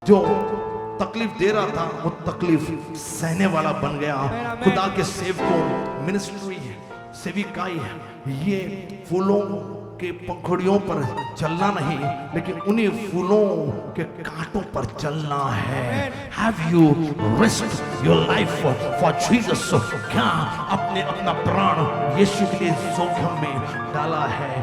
जो तकलीफ दे रहा था वो तकलीफ सहने वाला बन गया। खुदा के सेवकों, मिनिस्ट्री, सेविकाई, ये फूलों के पंखुड़ियों पर चलना नहीं, लेकिन उन्हीं फूलों के कांटों पर चलना है। Have you risked your life for Jesus? क्या आपने अपना प्राण यीशु के लिए जोखिम में डाला है?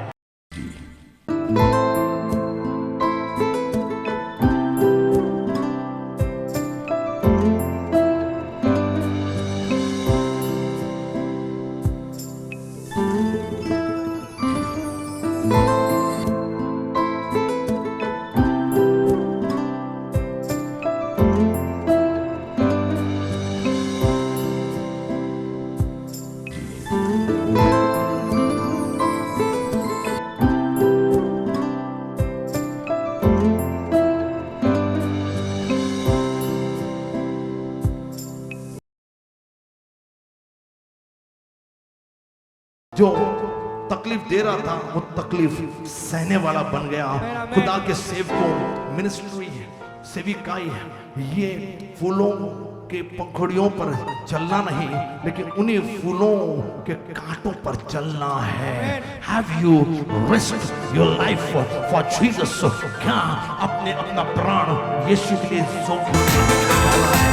जो तकलीफ दे रहा था वो तकलीफ सहने वाला बन गया। खुदा के सेवकों, मिनिस्ट्री, सेविकाई, ये फूलों के पंखुड़ियों पर चलना नहीं, लेकिन उन्हीं फूलों के कांटों पर चलना है। Have you risked your life for Jesus? क्या आपने अपना प्राण यीशु के लिए जोखिम में डाला है?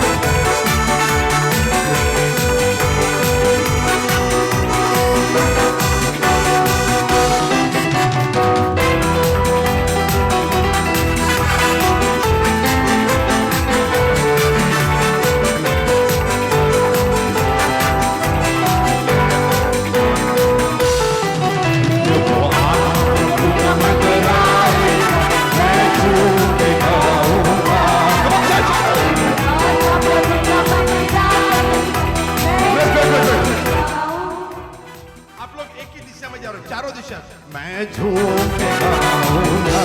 चारों दिशा मैं झूम के गाऊंगा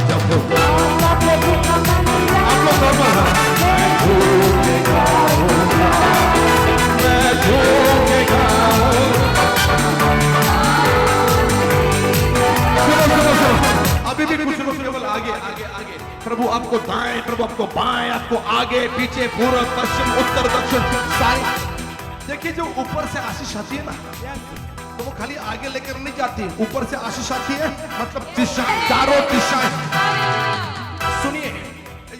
जब आप लोग नॉर्मल मैं झूम के गाऊंगा, मैं झूम के गाऊंगा। अभी भी कुछ लोग केवल आगे आगे आगे, प्रभु आपको दाएं, प्रभु आपको बाएं, आपको आगे पीछे, पूर्व पश्चिम उत्तर दक्षिण सारी। देखिए जो ऊपर से आशीष आती है ना, तो वो खाली आगे लेकर नहीं जाती, ऊपर से आशीष आती है, मतलब दिशा, चारों दिशाएं। सुनिए,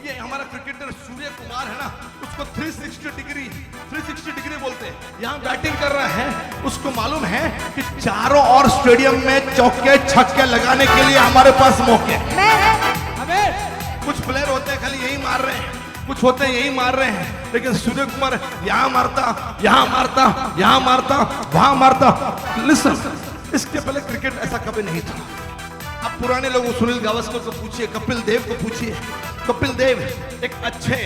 ये हमारा क्रिकेटर सूर्य कुमार है ना, उसको 360 डिग्री बोलते हैं। यहाँ बैटिंग कर रहा है, उसको मालूम है कि चारों ओर स्टेडियम में चौके छक्के लगाने के लिए हमारे पास मौके। कुछ प्लेयर होते हैं खाली यही मार रहे हैं, कुछ होते हैं यही मार रहे हैं, लेकिन सूर्य कुमार यहाँ मारता, यहाँ मारता, यहाँ मारता, वहां मारता। लिसन, इसके पहले क्रिकेट ऐसा कभी नहीं था। आप पुराने लोगों, सुनील गावस्कर को पूछिए, कपिल देव को पूछिए। कपिल देव एक अच्छे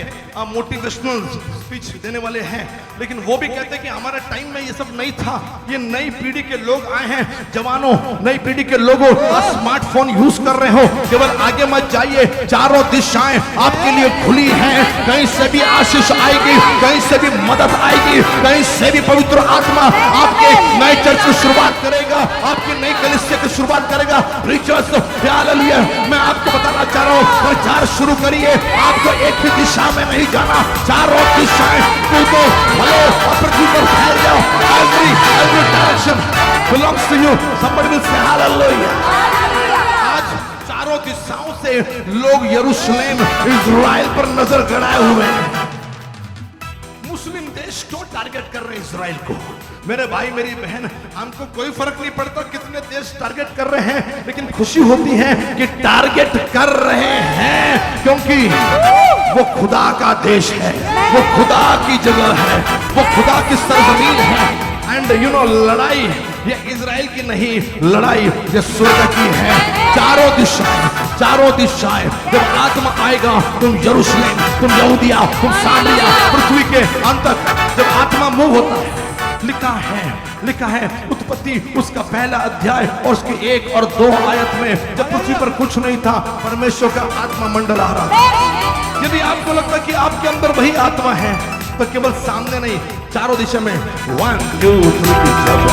मोटिवेशनल स्पीच देने वाले हैं, लेकिन वो भी कहते हैं कि हमारे टाइम में ये सब नहीं था। ये नई पीढ़ी के लोग आए हैं, जवानों, नई पीढ़ी के लोगों, स्मार्टफोन यूज कर रहे हो, केवल आगे मत जाइए, चारों दिशाएं आपके लिए खुली हैं। कहीं से भी आशीष आएगी, कहीं से भी मदद आएगी, कहीं से भी पवित्र आत्मा आपके नए चर्च की शुरुआत करेगा, आपकी नई कलीसिया की शुरुआत करेगा। प्रीचर्स, हालेलुया, मैं आपको बताना चाह रहा हूँ, प्रचार शुरू करिए। आपको एक ही दिशा में नहीं जाना, चारों दिशाएं कूदो, भलो और पृथ्वी पर फैल जाओ। Every direction belongs to you. Somebody will say hallelujah. आज चारों दिशाओं से लोग यरूशलेम, इज़राइल पर नजर गड़ाए हुए हैं। मुस्लिम देश क्यों टारगेट कर रहे हैं इज़राइल को? मेरे भाई, मेरी बहन, हमको कोई फर्क नहीं पड़ता कितने देश टारगेट कर रहे हैं, लेकिन खुशी होती है कि टारगेट कर रहे हैं, क्योंकि वो खुदा का देश है, वो खुदा की जगह है, वो खुदा की सरजमीन है। एंड यू नो, लड़ाई ये इज़राइल की नहीं, लड़ाई ये स्वर्ग की है। चारों दिशाएं, चारों दिशाएं, जब आत्मा आएगा, तुम यरूशलेम, तुम यहूदिया, तुम सामरिया, पृथ्वी के अंत तक जब आत्मा मूव होता है। लिखा है उत्पत्ति उसका पहला अध्याय और उसकी 1 और 2 आयत में, जब पृथ्वी पर कुछ नहीं था, परमेश्वर का आत्मा मंडल आ रहा था। यदि आपको लगता कि आपके अंदर वही आत्मा है, तो केवल सामने नहीं, चारों दिशा में 1 2 3 4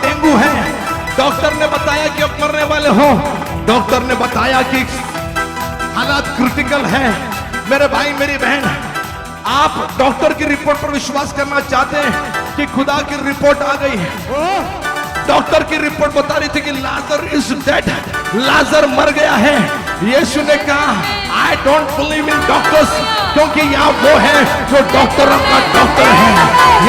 डेंगू है, डॉक्टर ने बताया कि अब मरने वाले हो, डॉक्टर ने बताया कि हालात क्रिटिकल है। मेरे भाई मेरी बहन, आप डॉक्टर की रिपोर्ट पर विश्वास करना चाहते हैं कि खुदा की रिपोर्ट आ गई है। डॉक्टर की रिपोर्ट बता रही थी कि लाजर इज डेड, लाजर मर गया है। यीशु ने कहा I don't believe in doctors, क्योंकि यहाँ वो है जो डॉक्टरों का डॉक्टर है।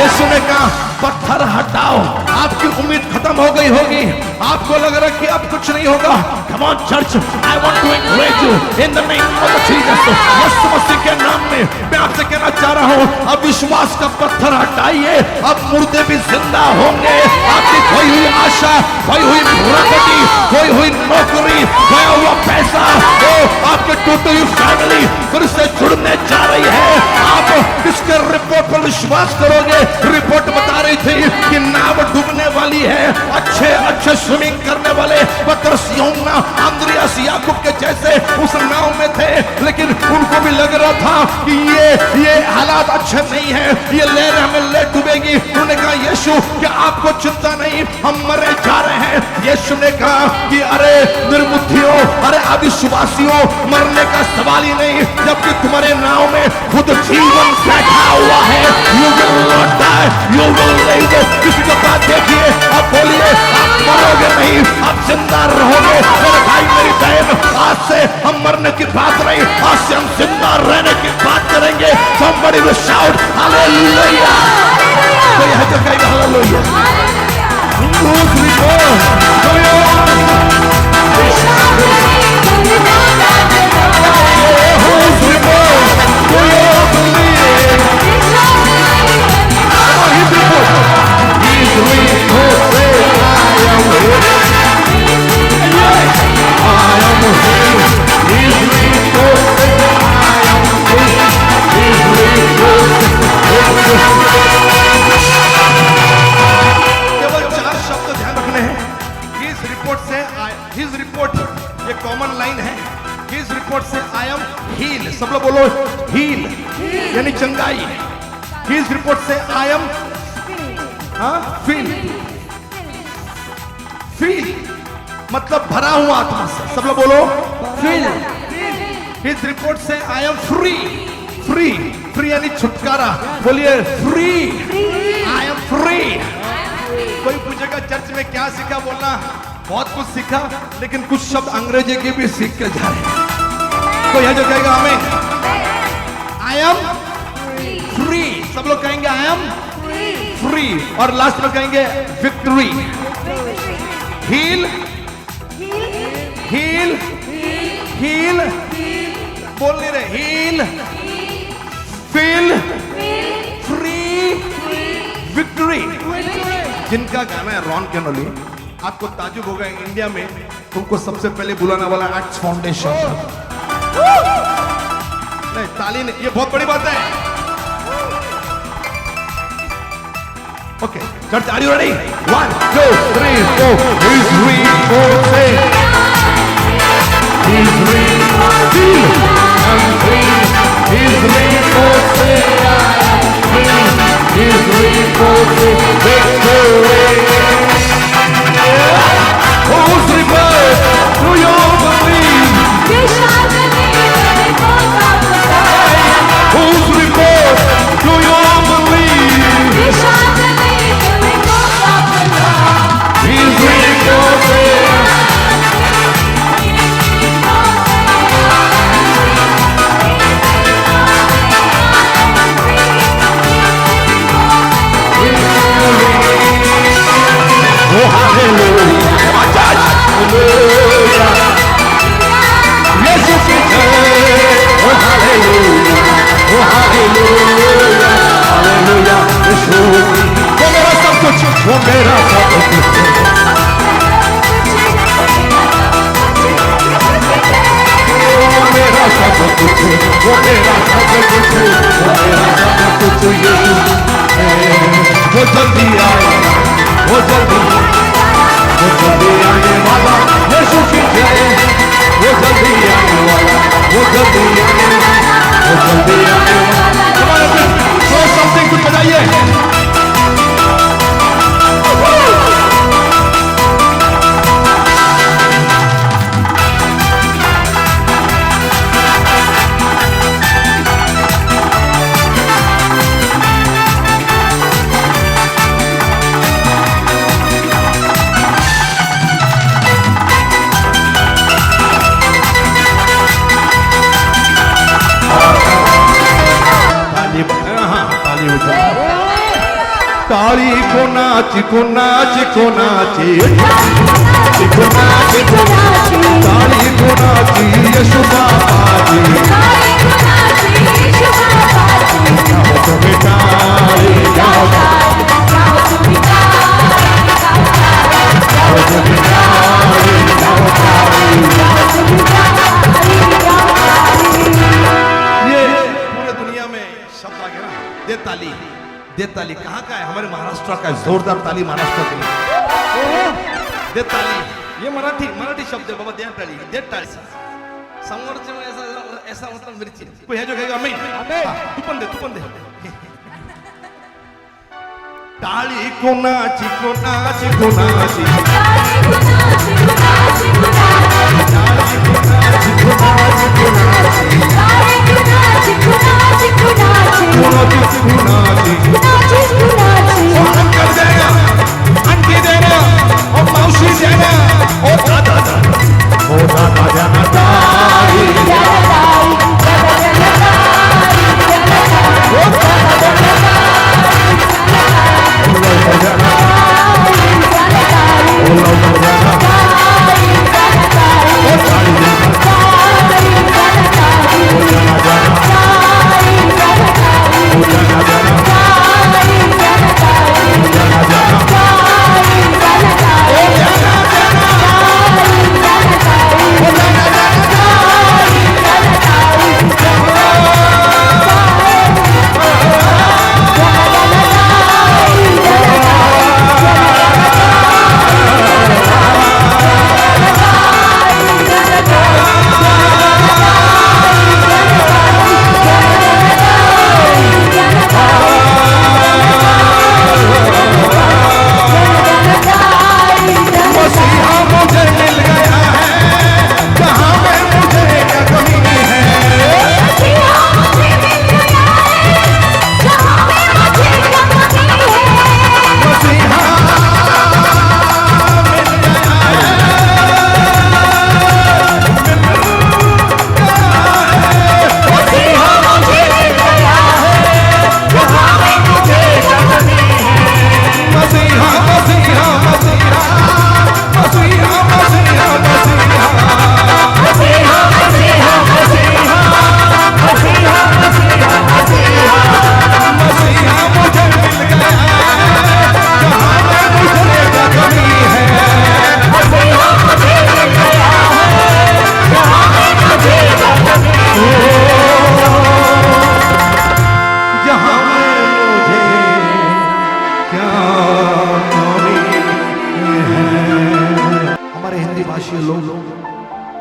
यीशु ने कहा पत्थर हटाओ, आपकी उम्मीद खत्म हो गई होगी, आपको लग रहा है कि अब कुछ नहीं होगा। Come on church, I want to encourage you in the name of Jesus. Yeshu Masih के नाम में मैं आपसे कहना चाह रहा हूं, अब विश्वास का पत्थर हटाइए, अब मुर्दे भी जिंदा होंगे। आपकी खोई हुई आशा, खोई हुई प्रॉपर्टी, खोई हुई नौकरी, खोया हुआ पैसा, आपके टूटी हुई फैमिली फिर से जुड़ने जा रही है। आप इसके रिपोर्ट पर विश्वास करोगे। रिपोर्ट बता रही थी कि नाव डूबने वाली है, अच्छे अच्छे स्विमिंग करने वाले पतरस, यूहन्ना, अंद्रियास, याकूब के जैसे उस नाव में थे, लेकिन उनको भी लग रहा था कि ये हालात अच्छे नहीं है, ये लहर हमें ले डूबेगी। उन्होंने कहा यीशु क्या आपको चिंता नहीं, हम मरे जा रहे हैं। यीशु ने कहा कि अरे निर्बुद्धियों, अरे अविश्वासियों, मरने का सवाल ही नहीं, जबकि तुम्हारे नाव में खुद जीवन बैठा हुआ है। You will not die, you will live। किसी के पास देखिए, आप बोलिए आप मरोगे नहीं, आप जिंदा रहोगे। मेरे भाई मेरी बहन, आज से हम मरने की बात नहीं, आज से हम जिंदा रहने की बात करेंगे। Somebody will shout hallelujah। कोई है जो कहेगा hallelujah। Who's सब लोग बोलो हील, यानी चंगाई। His report से I am feel, feel मतलब भरा हुआ आत्मा से। सब लोग बोलो feel। His report से I am free, free, free यानी छुटकारा। बोलिए free, I am free। कोई पूछेगा चर्च में क्या सीखा, बोलना बहुत कुछ सीखा, लेकिन कुछ शब्द अंग्रेजी के भी सीख के जा रहे हैं। कोई है जो कहेगा हमें I am free। सब लोग कहेंगे I am free, और लास्ट में कहेंगे victory। heal, heal, heal, बोल नहीं रहे, heal, feel, free, victory। जिनका गाना है रॉन कैनोली, आपको ताजुब होगा इंडिया में तुमको सबसे पहले बुलाने वाला एक्ट्स फाउंडेशन। नहीं ताली नहीं, ये बहुत बड़ी बात है। Okay church, are you ready? 1 2 3 4। He's reinforcing, he's reinforcing, I'm free, he's reinforcing, I'm free, he's reinforcing victory। Whose report do you believe? Whose report do you believe? He's reinforcing, oh hallelujah, come on church, hallelujah, yes you can say, oh hallelujah, oh hallelujah, hallelujah, यीशु वो मेरा सब कुछ, वो मेरा सब कुछ, वो मेरा सब कुछ, वो मेरा सब कुछ, वो मेरा सब कुछ यीशु वो जल्दी आएगा, वो जल्दी आने वाला यीशु की जय, वो जल्दी आने वाला, वो जल्दी आने वाला, वो जल्दी आने वाला। हमारे फिर थ्रो समथिंग कुछ बजाइए। काली को नाची को नाची को नाची काली को नाची यशोदा पाजी जाओ तो बेटा जाओ तो बेटा ये पूरे दुनिया में शब्द आ गया ना, दे ताली। दे ताली कहाँ का है? हमारे महाराष्ट्र का है। जोरदार ताली महाराष्ट्र के लिए। दे ताली ये मराठी शब्द है बाबा। दे ताली, दे ताली। समोरचे में ऐसा मतलब मिर्ची कोई है जो कहेगा मैं तू पण दे ताली को नाची को नाची को नाची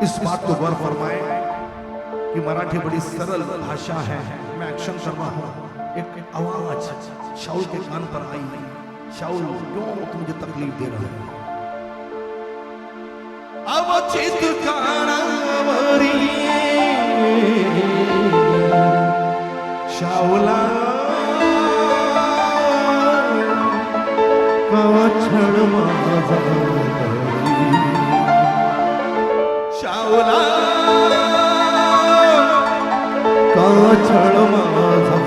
इस बात को गौर फरमाए कि मराठी बड़ी सरल भाषा है। मैं एक्शन कर रहा हूं, एक आवाज शाउल के कान पर आई। शाउल क्यों तुम मुझे तकलीफ दे रहे हो? अवचित कानावरी शाउला काछड माझा शाउला काछड माझा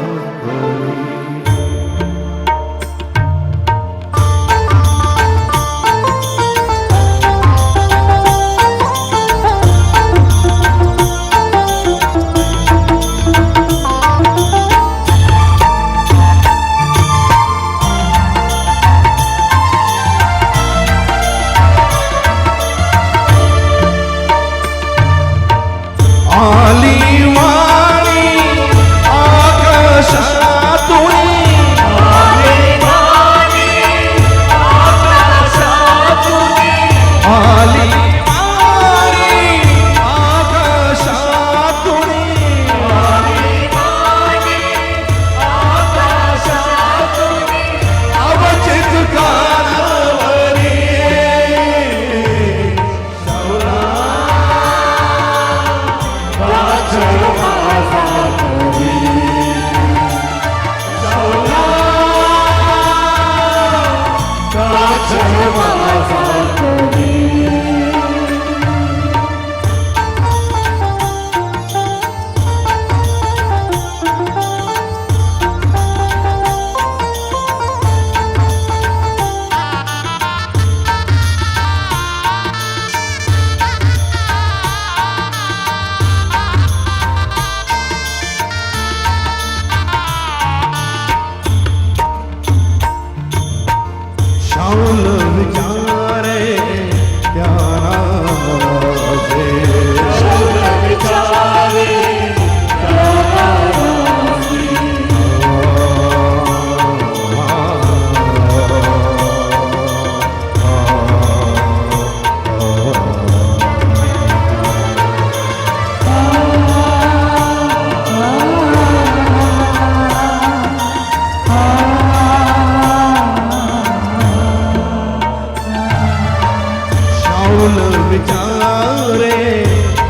विचारे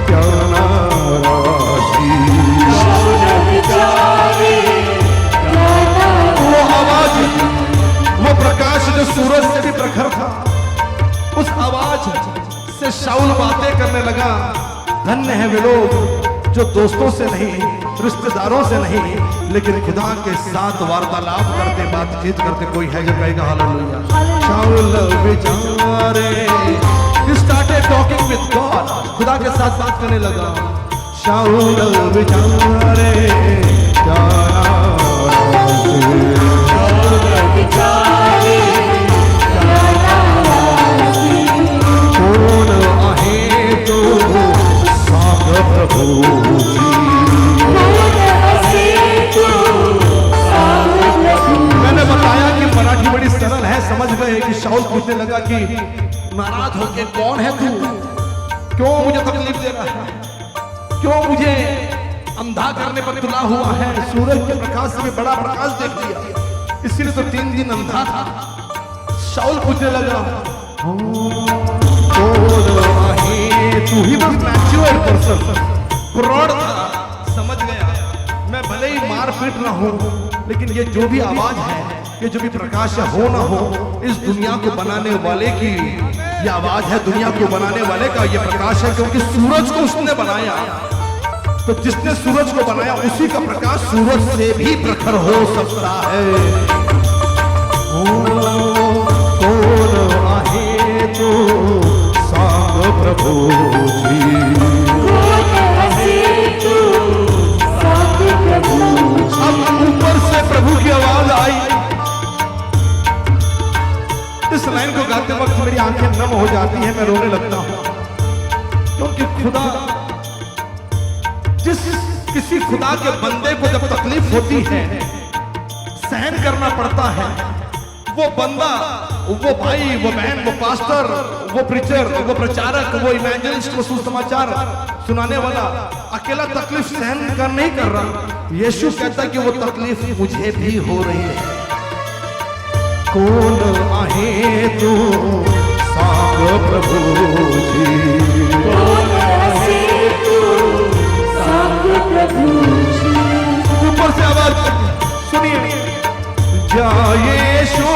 क्या नाराज़ी। वो आवाज, वो प्रकाश जो सूरज से भी प्रखर था, उस आवाज से शाऊल बातें करने लगा। धन्य है वे लोग जो दोस्तों से नहीं, रिश्तेदारों से नहीं, लेकिन खुदा के साथ वार्तालाप करते, बातचीत करते। कोई है जो कहेगा हालेलुया। शाऊल विचारे, he started talking with God, खुदा के साथ बात करने लगा। शाऊल विचारे क्या नाराज़ी। कौन आहे तो सांग प्रभु जी। मैंने बताया कि मराठी बड़ी सरल है, समझ गए कि शाऊल पूछने लगा कि नाराज होके कौन है तू, क्यों मुझे तकलीफ दे रहा है, क्यों मुझे अंधा करने पर तुला हुआ है। सूरज के प्रकाश से भी बड़ा प्रकाश देख लिया, इसीलिए तो 3 दिन अंधा था। शाऊल पूछने लगा तू ही बस मैच्योर पर्सन, प्रौढ़ था, समझ गया। मैं भले ही मार पीट रहा हूं, लेकिन ये जो भी आवाज है, ये जो भी प्रकाश है, हो ना हो, इस दुनिया को बनाने वाले की ये आवाज है, दुनिया को बनाने वाले का ये प्रकाश है। क्योंकि सूरज को उसने बनाया, तो जिसने सूरज को बनाया उसी का प्रकाश सूरज से भी प्रखर हो सकता है। कौन आहे तो सांग प्रभु जी। अब ऊपर से प्रभु की आवाज आई। इस लाइन को गाते वक्त मेरी आंखें नम हो जाती हैं, मैं रोने लगता हूं। क्योंकि खुदा, जिस किसी खुदा के बंदे को जब तकलीफ होती है, सहन करना पड़ता है, वो बंदा, वो भाई, वो बहन, वो पास्टर, वो प्रीचर, वो प्रचारक, वो इवेंजलिस्ट, वो सुसमाचार सुनाने वाला अकेला तकलीफ सहन कर नहीं कर रहा। यीशु कहता है कि वो तकलीफ मुझे भी हो रही है। कौन आहे तू सांग प्रभु जी। ऊपर से आवाज सुनिए, जाए शो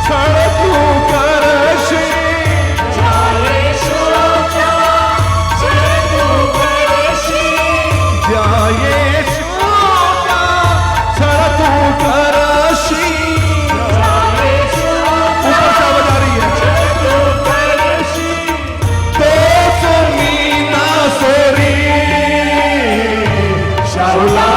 छड़ तू करशे, जाए शो छड़ तू करशे, जाए शो छड़ तू करशे। ऊपर से आवाज आ रही है, तो समीना सोरी शाउला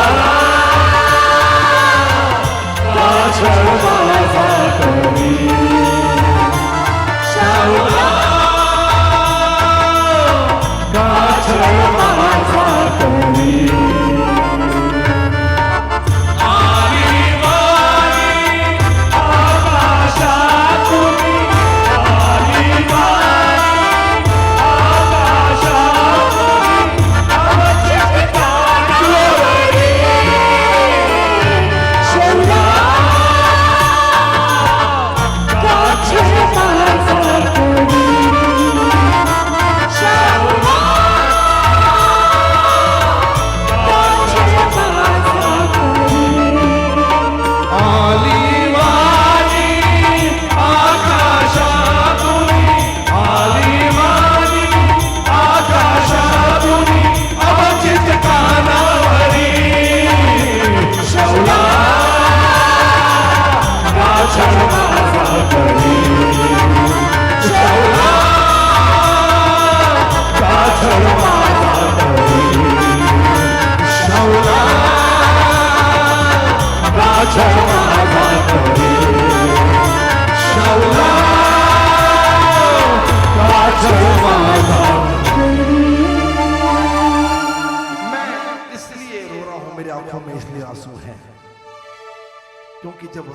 क्योंकि जब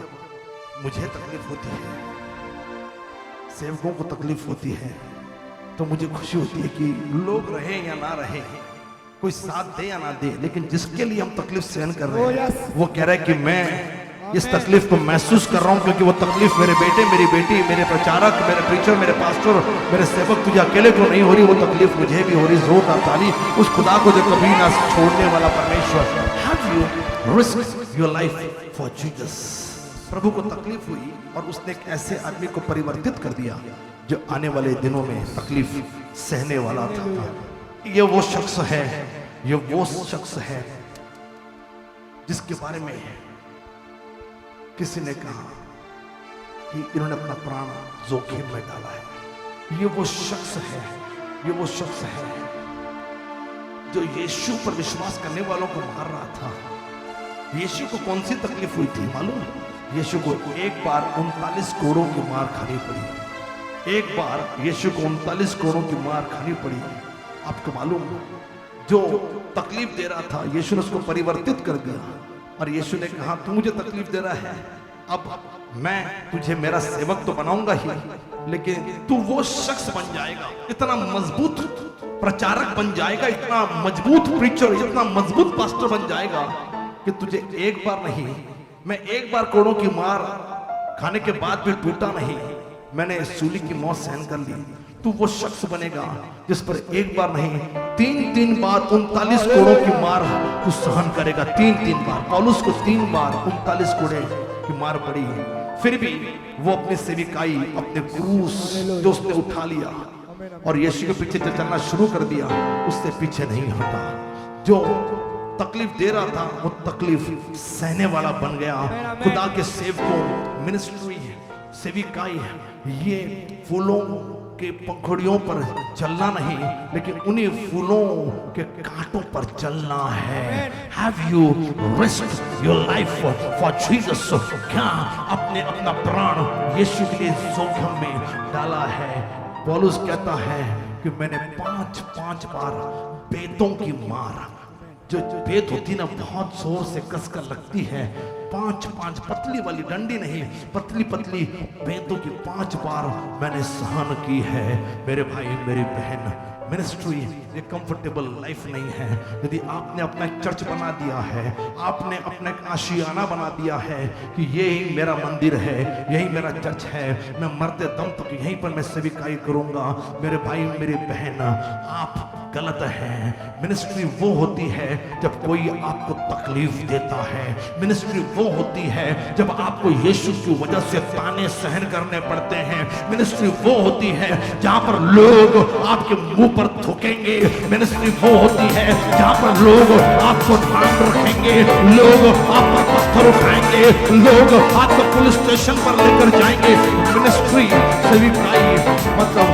मुझे तकलीफ होती है, सेवकों को तकलीफ होती है, तो मुझे खुशी होती है कि लोग रहे या ना रहे, कोई साथ दे या ना दे, लेकिन जिसके लिए हम तकलीफ सहन कर रहे हैं वो कह रहा है कि मैं इस तकलीफ को महसूस कर रहा हूं, क्योंकि वो तकलीफ मेरे बेटे, मेरी बेटी, मेरे प्रचारक, मेरे प्रीचर, मेरे पास्टर, मेरे सेवक, तुझे अकेले को नहीं हो रही, वो तकलीफ मुझे भी हो रही। जोरदार ताली उस खुदा को जो कभी ना छोड़ने वाला परमेश्वर। Have you risked your life for Jesus? प्रभु को तकलीफ हुई और उसने एक ऐसे आदमी को परिवर्तित कर दिया जो आने वाले दिनों में तकलीफ सहने वाला था। ये वो शख्स है, ये वो शख्स है जिसके बारे में किसी ने कहा कि इन्होंने अपना प्राण जोखिम में डाला है। ये वो शख्स है, ये वो शख्स है जो यीशु पर विश्वास करने वालों को मार रहा था। यीशु को कौन सी तकलीफ हुई थी मालूम? यीशु को एक बार 39 करोड़ों की मार खानी पड़ी। एक बार यीशु को 39 करोड़ों की मार खानी पड़ी। आपको मालूम, जो तकलीफ दे रहा था यीशु ने उसको परिवर्तित कर दिया और यीशु ने कहा तू मुझे तकलीफ दे रहा है, अब मैं तुझे मेरा सेवक तो बनाऊंगा ही, लेकिन तू वो शख्स बन जाएगा, इतना मजबूत प्रचारक बन जाएगा, इतना मजबूत प्रीचर, इतना मजबूत पास्टर बन जाएगा कि तुझे एक बार नहीं, मैं एक बार करोड़ों की मार खाने के बाद भी टूटा नहीं, मैंने सूली की मौत सहन कर ली। तू वो शख्स बनेगा जिस पर एक बार नहीं 3 बार 39 करोड़ों की मार तू सहन करेगा। 3 बार पौलुस को 3 बार 39 करोड़ की मार पड़ी, फिर भी वो अपनी सेविकाई, अपने क्रूस जो उसने उठा लिया और यीशु के पीछे चलना शुरू कर दिया, उससे पीछे नहीं हटा। जो तकलीफ दे रहा था वो तकलीफ सहने वाला बन गया। खुदा के सेवकों, मिनिस्ट्री, सेविकाई, ये फूलों के पंखुड़ियों पर चलना नहीं, लेकिन उन्हीं फूलों के कांटों पर चलना है। Have you risked your life for Jesus? क्या आपने अपना प्राण यीशु के लिए जोखिम में डाला है? पौलुस कहता है कि मैंने 5 बार बेतों की मार, जो बेत होती ना बहुत जोर से कसकर लगती है, 5 पतली वाली डंडी नहीं, पतली बेतों की 5 बार मैंने सहन की है। मेरे भाई, मेरी बहन, मिनिस्ट्री ये कंफर्टेबल लाइफ नहीं है। यदि आपने अपना एक चर्च बना दिया है, आपने अपना एक आशियाना बना दिया है कि यही मेरा मंदिर है, यही मेरा चर्च है, मैं मरते दम तक यहीं पर मैं सेविकाई करूंगा, मेरे भाई, मेरी बहन, आप गलत है। मिनिस्ट्री वो होती है जब कोई आपको तकलीफ देता है। मिनिस्ट्री वो होती है जब आपको यीशु की वजह से ताने सहन करने पड़ते हैं। मिनिस्ट्री वो होती है जहां पर लोग आपके मुंह पर थूकेंगे। मिनिस्ट्री वो होती है जहां पर लोग आपको ठान रखेंगे, लोग आप पर पत्थर उठाएंगे, लोग आपको पुलिस स्टेशन पर लेकर जाएंगे। मिनिस्ट्री सेविकाई मतलब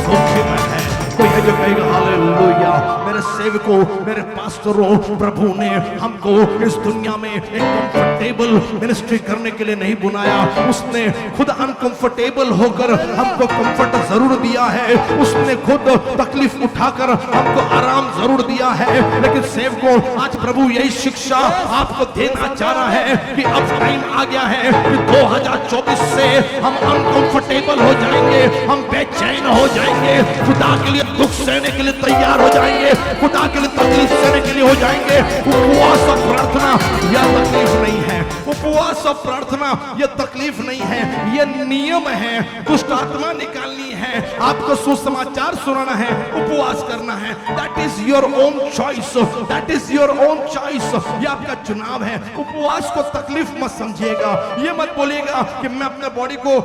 जोखिम है। कोई है जो कहेगा हालेलुया। मेरे सेवकों, मेरे पास्टरों, प्रभु ने हमको इस दुनिया में एक कंफर्टेबल मिनिस्ट्री करने के लिए नहीं बुलाया, उसने खुद अनकंफर्टेबल होकर हमको कंफर्ट जरूर दिया है, उसने खुद तकलीफ उठाकर हमको आराम जरूर दिया है। लेकिन सेवकों, आज प्रभु यही शिक्षा आपको देना चाह रहा है कि अब टाइम आ गया है कि 2024 से हम अनकंफर्टेबल हो जाएंगे, हम बेचैन हो जाएंगे, खुदा के लिए दुख सहने के लिए तैयार हो जाएंगे, खुदा के लिए तकलीफ सहने के लिए हो जाएंगे। उपवास और प्रार्थना यह तकलीफ नहीं है, उपवास और प्रार्थना यह तकलीफ नहीं है, यह नियम है। दुष्ट आत्मा निकालनी है, आपको सुसमाचार सुनाना है, उपवास करना है। That is your own choice, that is your own choice, यह आपका चुनाव है। उपवास को तकलीफ मत समझिएगा, यह मत बोलिएगा कि मैं अपने बॉडी को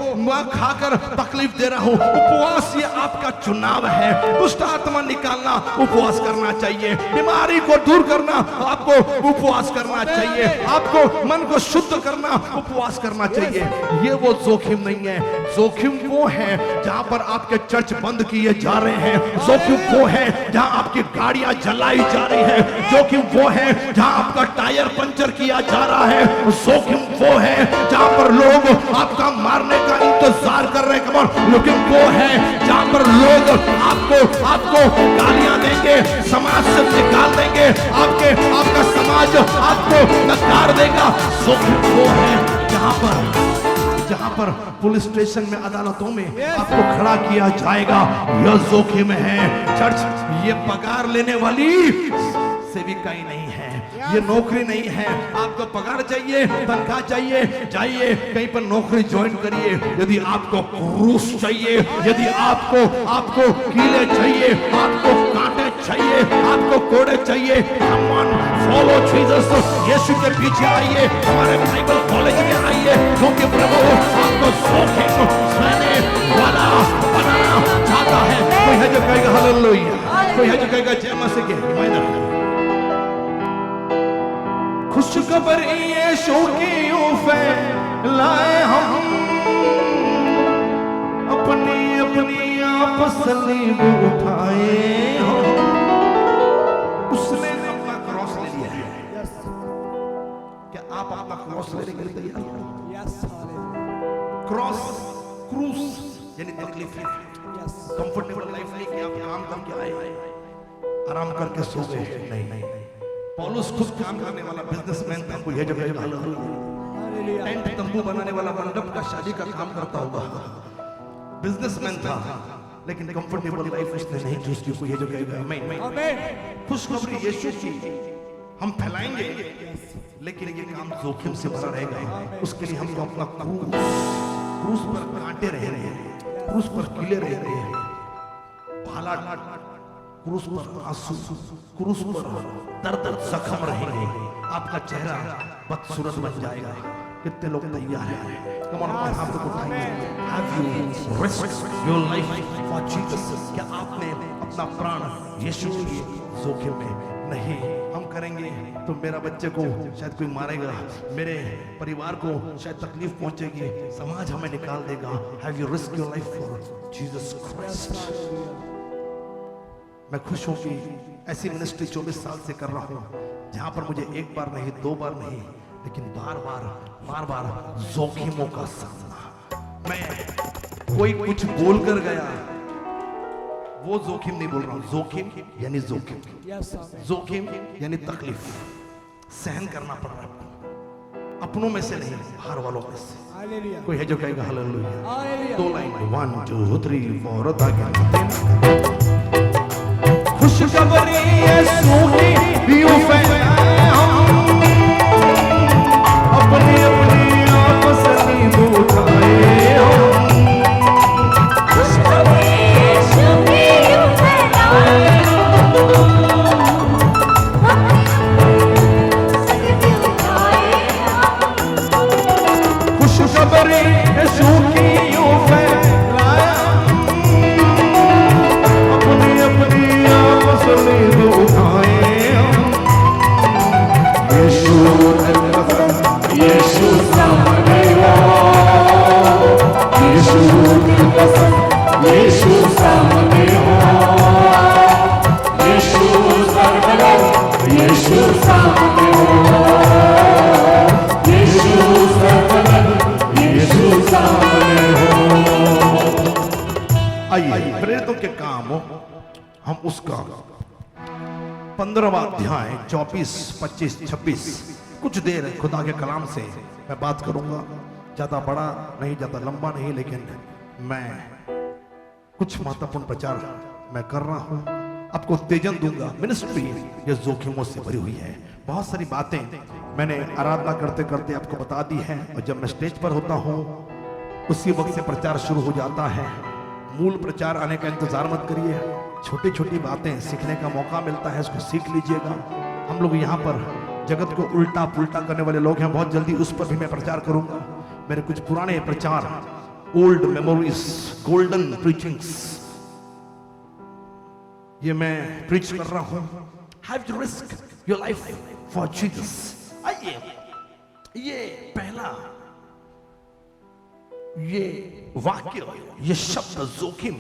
खाकर तकलीफ दे रहा हूं। उपवास ये आपका चुनाव है। दुष्ट आत्मा निकालना उपवास करना चाहिए, बीमारी को दूर करना आपको उपवास करना चाहिए, आपको मन को शुद्ध करना उपवास करना चाहिए। ये वो जोखिम नहीं है। जोखिम वो है जहां पर आपके चर्च बंद किए जा रहे हैं, जोखिम वो है जहां आपकी गाड़ियां जलाई जा रही है, जोखिम वो है जहां आपका टायर पंचर किया जा रहा है, जोखिम वो है जहां पर लोग आपका मारने का इंतजार कर रहे हैं, लेकिन वो है जहां पर लोग आपको गालियां देंगे, समाज से निकाल देंगे, आपका समाज आपको नकार देगा। जोखिम वो है जहां पर पुलिस स्टेशन में, अदालतों में आपको खड़ा किया जाएगा। यह जोखिम है। चर्च ये पगार लेने वाली सेविकाई नहीं है, ये नौकरी नहीं है। आपको पगार चाहिए, तनख्वाह चाहिए, जाइए कहीं पर नौकरी ज्वाइन करिए। यदि आपको क्रूस चाहिए, यदि आपको कीले चाहिए, आपको कांटे चाहिए, आपको कोड़े चाहिए, come on, follow Jesus, यीशु के पीछे आइए, हमारे बाइबल कॉलेज में आइए, क्योंकि प्रभु आपको जोखिम सहने वाला बनाना चाहता है। कोई है जो कहेगा हालेलुया, कोई है जो कहेगा जय मसीह के मैदान। खुशखबरी यीशु की फैलाए हम, अपनी अपनी आप सलीब उठाए हो। उसने अपना क्रॉस ले लिया है। क्या आप अपना क्रॉस लेने के लिए तैयार हैं? क्रॉस, क्रूस यानी तकलीफ, कंफर्टेबल लाइफ नहीं कि आप काम करके आए, आराम करके सो गए, नहीं। पौलुस खुद काम करने वाला बिजनेसमैन था। कोई है जो टेंट तंबू बनाने वाला, मंडप का, शादी का काम करता होगा, बिजनेसमैन था, लेकिन कंफर्टेबल लाइफ उसने नहीं चूज की। कोई है जो कहेगा आमीन। खुशखबरी यीशु की हम फैलाएंगे, लेकिन ये काम जोखिम से भरा रहेगा। उसके लिए हमको अपना क्रूस पर कांटे रह रहे हैं, क्रूस पर कीले रह रहे हैं, भाला क्रूस पर आंसू, क्रूस पर दर्द जख्म रहेंगे। आपका चेहरा बदसूरत बन जाएगा। कितने लोग तैयार हैं? कम ऑन, अपने हाथ को उठाइए। Have you risked your life for Jesus? क्या आपने अपना प्राण यीशु के लिए जोखिम में? नहीं। हम करेंगे तो मेरा बच्चे को शायद कोई मारेगा, मेरे परिवार को शायद तकलीफ पहुंचेगी, समाज हमें निकाल देगा। Have you risked your life for Jesus Christ? मैं खुश हूं कि ऐसी मिनिस्ट्री 24 साल से कर रहा हूं, जहां पर मुझे एक बार नहीं, दो बार नहीं, लेकिन बार बार जोखिमों का सामना। मैं कोई कुछ बोल कर गया, वो जोखिम नहीं बोल रहा हूं। जोखिम यानी जोखिम, जोखिम यानी तकलीफ सहन करना पड़ रहा है, अपनों में से नहीं, बाहर वालों में से। कोई है जो कहेगा हालेलुया? 2 लाइन, 1 2 3 4 ताकि खुशखबरी यीशु की यूं फैलाए हम, अपनी अपनी आप सलीब उठाए हम। खुशखबरी यीशु की यूं फैलाए हम, सलीब उठाए हम। खुशखबरी यीशु की यूं फैलाए हम, अपनी अपनी सलीब उठाए हम। यीशु सामने हो, यीशु दिल पसंद, यीशु सामने हो, यीशु सर्वलोक, यीशु सामने हो, यीशु सर्वलोक, यीशु सामने हो। आइए प्रेरितों के काम हम उसका 15वां अध्याय 24, 25, 26 कुछ देर खुदा के कलाम से मैं बात करूंगा। ज्यादा बड़ा नहीं, ज्यादा लंबा नहीं, लेकिन मैं कुछ महत्वपूर्ण प्रचार मैं कर रहा हूं, आपको उत्तेजन दूंगा। मिनिस्ट्री ये जोखिमों से भरी हुई है। बहुत सारी बातें मैंने आराधना करते करते आपको बता दी है, और जब मैं स्टेज पर होता हूं उसी वक्त से प्रचार शुरू हो जाता है। मूल प्रचार आने का इंतजार मत करिए, छोटी छोटी बातें सीखने का मौका मिलता है, उसको सीख लीजिएगा। हम लोग यहाँ पर जगत को उल्टा पुल्टा करने वाले लोग हैं, बहुत जल्दी उस पर भी मैं प्रचार करूंगा। मेरे कुछ पुराने प्रचार, ओल्ड मेमोरीज, गोल्डन प्रीचिंग्स, ये मैं प्रीच कर रहा हूं। Have to risk your life for Jesus. आइए, ये पहला ये वाक्य, ये शब्द जोखिम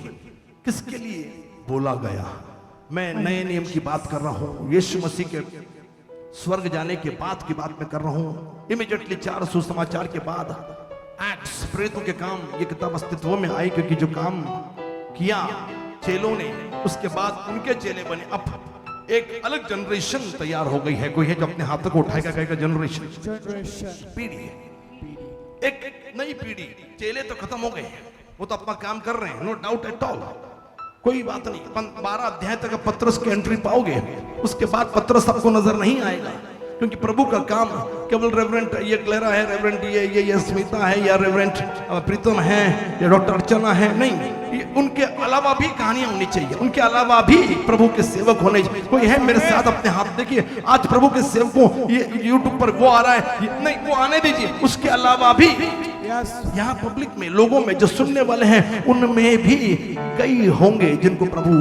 किसके लिए बोला गया? मैं नए नियम की बात कर रहा हूं, यीशु मसीह के स्वर्ग जाने के बाद की बात मैं कर रहा हूं। इमीडिएटली 4 सुसमाचार के बाद एक्ट्स, प्रेरितों के काम, ये किताब अस्तित्व में आई, क्योंकि जो काम किया चेलों ने, उसके बाद उनके चेले बने। अब एक अलग जनरेशन तैयार हो गई है। कोई है जो अपने हाथों को उठाएगा, कहेगा जनरेशन, पीढ़ी, एक नई पीढ़ी। चेले तो खत्म हो गए, वो तो अपना काम कर रहे हैं, नो डाउट एट ऑल, कोई बात नहीं। 12 अध्याय तक पतरस की एंट्री पाओगे, उसके बाद पतरस आपको नजर नहीं आएगा, क्योंकि प्रभु का काम केवल रेवरेंट ये क्लेरा है, रेवरेंट ये स्मिता है, या रेवरेंट प्रीतम है, या डॉक्टर अर्चना है, नहीं, ये उनके अलावा भी कहानियां होनी चाहिए, उनके अलावा भी प्रभु के सेवक होने चाहिए। कोई है मेरे साथ, अपने हाथ देखिए, आज प्रभु के सेवकों ये यूट्यूब पर वो आ रहा है, नहीं वो आने दीजिए, उसके अलावा भी यहाँ पब्लिक में, लोगों में जो सुनने वाले हैं, उनमें भी कई होंगे जिनको प्रभु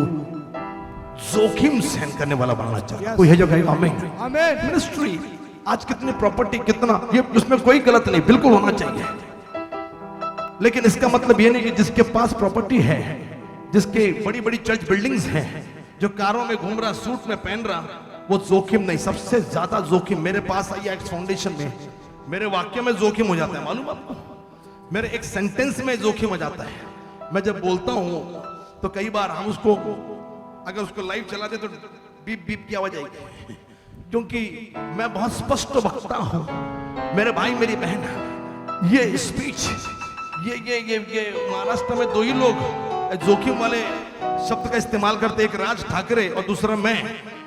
जोखिम सहन करने वाला बनाना चाहता है। कोई है जो कहेगा आमीन। मिनिस्ट्री आज कितनी प्रॉपर्टी, कितना, ये उसमें कोई गलत नहीं, बिल्कुल होना चाहिए, लेकिन इसका मतलब ये नहीं कि जिसके पास प्रॉपर्टी है, जिसके बड़ी बड़ी चर्च बिल्डिंग्स हैं, जो कारों में घूम रहा, सूट में पहन रहा, वो जोखिम नहीं। सबसे ज्यादा जोखिम मेरे पास आई एक्ट फाउंडेशन में, मेरे वाक्य में जोखिम हो जाता है, मालूम आपको, मेरे एक सेंटेंस में जोखिम हो जाता है। मैं जब बोलता हूं तो कई बार हम उसको, अगर उसको लाइव चला दे तो बीप बीप की आवाज आएगी, क्योंकि मैं बहुत स्पष्ट वक्ता हूं। मेरे भाई मेरी बहन, ये स्पीच, ये महाराष्ट्र में दो ही लोग जोखिम वाले शब्द का इस्तेमाल करते, एक राज ठाकरे और दूसरा मैं।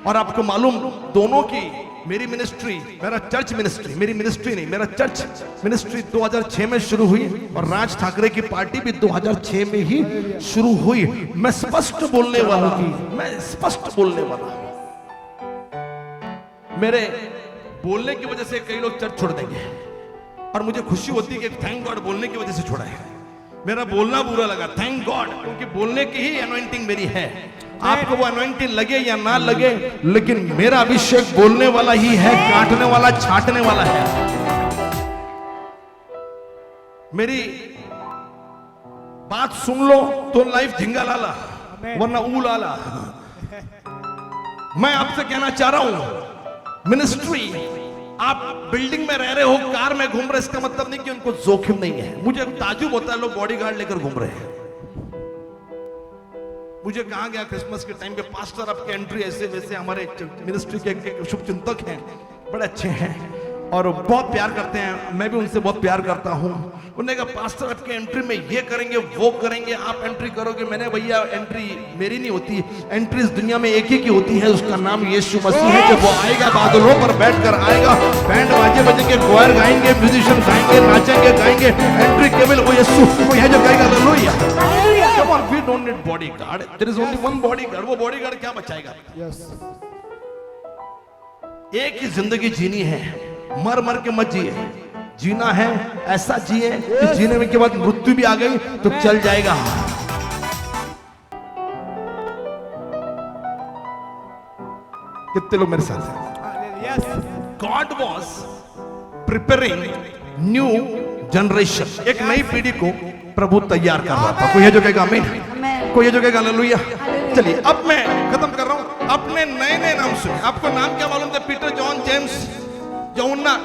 और आपको मालूम, दोनों की मेरी मिनिस्ट्री, मेरा चर्च मिनिस्ट्री, मेरी मिनिस्ट्री नहीं, मेरा चर्च मिनिस्ट्री 2006 में शुरू हुई, और राज ठाकरे की पार्टी भी 2006 में ही शुरू हुई। मैं स्पष्ट बोलने वाला हूं, मैं स्पष्ट बोलने वाला हूं। मेरे बोलने की वजह से कई लोग चर्च छोड़ देंगे, और मुझे खुशी होती है कि थैंक गॉड बोलने की वजह से छोड़ा है। मेरा बोलना बुरा लगा, थैंक गॉड, क्योंकि बोलने की ही अनॉइंटिंग मेरी है। आपको वो अनॉइंटिंग लगे या ना लगे, लेकिन मेरा अभिषेक बोलने वाला ही है, काटने वाला, छाटने वाला है। मेरी बात सुन लो तो लाइफ झिंगा लाला, वरना ऊ लाला। मैं आपसे कहना चाह रहा हूं, मिनिस्ट्री, आप बिल्डिंग में रह रहे हो, कार में घूम रहे, इसका मतलब नहीं कि उनको जोखिम नहीं है। मुझे ताजुब होता है, लोग बॉडीगार्ड लेकर घूम रहे हैं। मुझे कहा गया क्रिसमस के टाइम पे, पास्टर आपके एंट्री ऐसे वैसे, हमारे मिनिस्ट्री के शुभ चिंतक हैं, बड़े अच्छे हैं और बहुत प्यार करते हैं, मैं भी उनसे बहुत प्यार करता हूं। उन्होंने कहा पास्टर आपके एंट्री में ये करेंगे, वो करेंगे, आप एंट्री करोगे। मैंने, भैया एंट्री मेरी नहीं होती, एंट्री इस दुनिया में एक ही की होती है, उसका नाम यीशु मसीह है। जब वो आएगा, बादलों पर बैठकर आएगा, बैंड बाजे बजेंगे, क्वायर गाएंगे, म्यूजिशियन गाएंगे, नाचेंगे, गाएंगे, एंट्री केवल वो यीशु कोई है जो कहेगा hallelujah. Come on, we don't need bodyguard. There is only one bodyguard. वो bodyguard क्या बचाएगा? एक ही जिंदगी जीनी है, मर मर के मत जिए, जीना है ऐसा जिए कि जीने में के बाद मृत्यु भी आ गई तो चल जाएगा। कितने लोग मेरे साथ हैं? God was preparing new generation, एक नई पीढ़ी को प्रभु तैयार कर रहा था। कोई है जो कहेगा आमीन? कोई है जो कहेगा हालेलुया? चलिए अब मैं खत्म कर रहा हूं। अपने नए नए नाम सुनिए। आपको नाम क्या मालूम थे? पीटर, जॉन, जेम्स, यूहन्ना,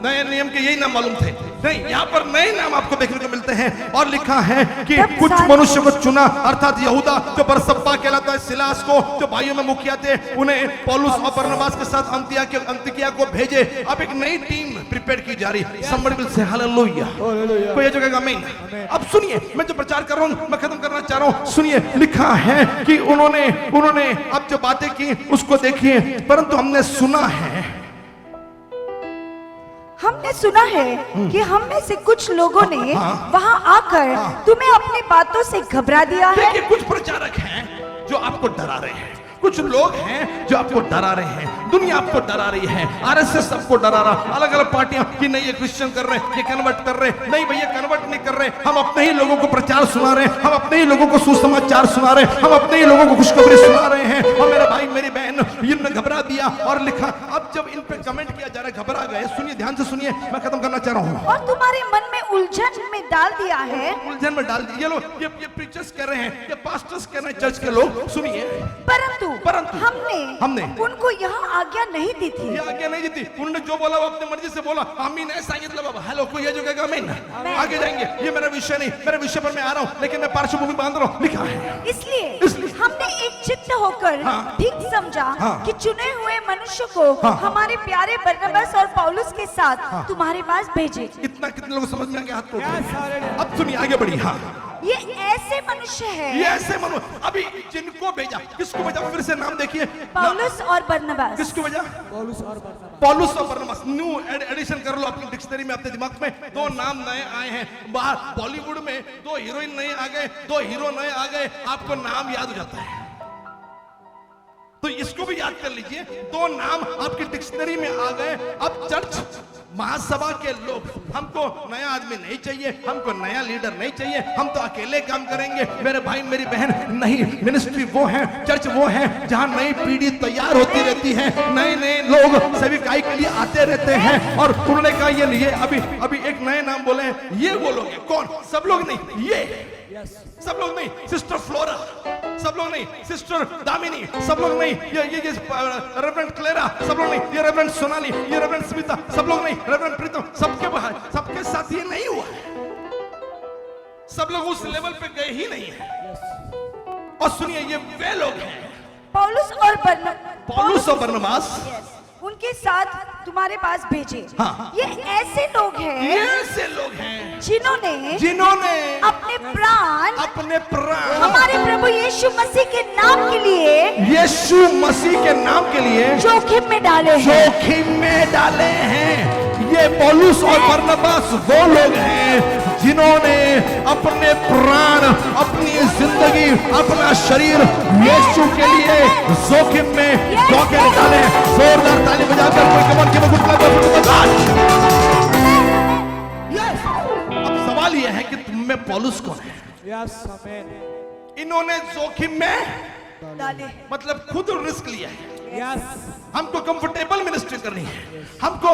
नए नियम के यही नाम मालूम थे? नहीं, यहाँ पर नए नाम आपको देखने को मिलते हैं। और लिखा है कि कुछ मनुष्य को चुना, अर्थात यहूदा जो बरसब्बा कहलाता है, सिलास को जो भाइयों में मुखिया थे, उन्हें पौलुस और बरनबास के साथ अंतिकिया को भेजे। अब एक नई टीम प्रिपेयर की जा रही। somebody will say hallelujah. कोई जो कहेगा आमीन? अब सुनिए, मैं जो प्रचार कर रहा हूँ, मैं खत्म करना चाह रहा हूँ। सुनिए, लिखा है कि उन्होंने अब जो बातें की उसको देखिए। परंतु हमने सुना है कि हम में से कुछ लोगों ने वहां आकर तुम्हें अपनी बातों से घबरा दिया है। देखिए, कुछ प्रचारक हैं जो आपको डरा रहे हैं, कुछ लोग हैं जो आपको डरा रहे हैं, दुनिया आपको डरा रही है, आरएसएस सबको डरा रहा, अलग अलग पार्टियां कि नहीं ये क्रिश्चियन कर रहे हैं, ये कन्वर्ट कर रहे हैं। नहीं भैया, कन्वर्ट नहीं कर रहे, हम अपने ही लोगों को प्रचार सुना रहे हैं, हम अपने ही लोगों को सुसमाचार सुना रहे हैं, हम अपने ही लोगों को खुशखबरी सुना रहे हैं। और मेरे भाई मेरी बहन, इन्होंने घबरा दिया और लिखा। अब जब इन पे कमेंट किया जा रहा है, घबरा गए। सुनिए, ध्यान से सुनिए, मैं खत्म करना चाह रहा हूँ। और तुम्हारे मन में उलझन में डाल दिया है, उलझन में डाल दिया। ये लोग, ये प्रीचर्स कह रहे हैं, ये पास्टर्स कह रहे हैं, चर्च के लोग। सुनिए, परंतु हमने उनको यहाँ आज्ञा नहीं दी थी। ये आज्ञा नहीं दी थी। उन्होंने जो बोला वो अपनी मर्जी से बोला। आमीन है, सांगितलं बाबा। हेलो, कोई है जो कहेगा आमीन? आगे जाएंगे, ये मेरा विषय नहीं, मेरे विषय पर मैं आ रहा हूँ, लेकिन मैं पार्श्वभूमि बांध रहा हूँ। लिखा है, इसलिए हमने एक चित्त होकर ठीक समझा कि चुने हुए मनुष्य को हमारे प्यारे बरनबास और पौलुस के साथ तुम्हारे पास भेजे। इतना कितने लोग समझ में आ गया? हाथ को। अब सुनिए, आगे बढ़ी। हाँ, ये ऐसे मनुष्य है, ये ऐसे मनुष्य। अभी जिनको भेजा, किसको भेजा? फिर से नाम देखिए, पौलुस और बरनबास। किसको भेजा? पौलुस और बरनबास। पौलुस और बरनबास। न्यू एडिशन कर लो अपनी डिक्शनरी में, अपने दिमाग में। दो नाम नए आए हैं बाहर। बॉलीवुड में दो हीरोइन नए आ गए, दो हीरो नए आ गए, आपको नाम याद हो जाता है। तो इसको भी याद कर लीजिए, दो नाम आपकी डिक्शनरी में आ गए। अब चर्च महासभा के लोग, हमको नया आदमी नहीं चाहिए, हमको नया लीडर नहीं चाहिए, हम तो अकेले काम करेंगे। मेरे भाई मेरी बहन, नहीं, मिनिस्ट्री वो है, चर्च वो है जहां नई पीढ़ी तैयार होती रहती है, नए नए लोग सेविकाई के लिए आते रहते हैं। और उन्होंने कहा ये अभी एक नए नाम बोले हैं, ये वो लोग हैं। कौन? सब लोग नहीं, ये सब लोग नहीं, सिस्टर फ्लोरा, सब लोग नहीं, सिस्टर दामिनी, सब लोग नहीं, ये रेवरेंड क्लेरा, सब लोग नहीं, ये रेवरेंड सोनाली, ये रेवरेंड स्मिता, सब लोग नहीं, रेवरेंड प्रीतम, सबके साथ ये नहीं हुआ है। सब लोग उस लेवल पे गए ही नहीं है। और सुनिए, ये वे लोग हैं, पौलुस और बरनबास उनके साथ तुम्हारे पास भेजे। हाँ। ये ऐसे लोग ये हैं ऐसे लोग हैं जिन्होंने अपने प्राण हमारे प्रभु यीशु मसीह के नाम के लिए, यीशु मसीह के नाम के लिए जोखिम में डाले हैं। ये पौलुस और बरनबास वो लोग हैं जिन्होंने अपने प्राण, अपनी जिंदगी, अपना शरीर यीशु के लिए जोखिम में डाले। जोरदार ताली बजाकर कोई कमर के अब सवाल यह है कि तुम में पौलुस कौन है? इन्होंने जोखिम में डाले, मतलब खुद रिस्क लिया है। हमको कंफर्टेबल मिनिस्ट्री करनी है, हमको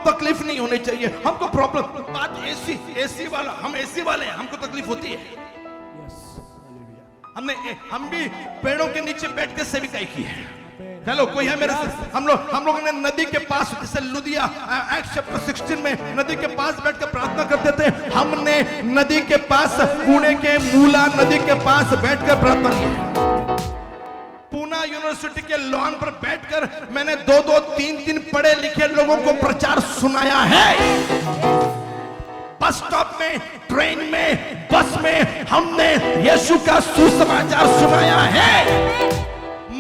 तकलीफ नहीं होनी चाहिए, हमको प्रॉब्लम। बात एसी वाला, हम एसी वाले हैं, हमको तकलीफ होती है। हम भी पेड़ों के नीचे बैठ के सेविकाई की है। हेलो, कोई है मेरे साथ? हम लोगों ने नदी के पास, जैसे लुदिया एक्ट चैप्टर 16 में नदी के पास बैठ के प्रार्थना करते थे। हमने नदी के पास, पुणे के मूला नदी के पास बैठकर प्रार्थना की। पूना यूनिवर्सिटी के लॉन पर बैठकर मैंने 2-2, 3-3 पढ़े लिखे लोगों को प्रचार सुनाया है। बस स्टॉप में, ट्रेन में, बस में हमने यीशु का सुसमाचार सुनाया है।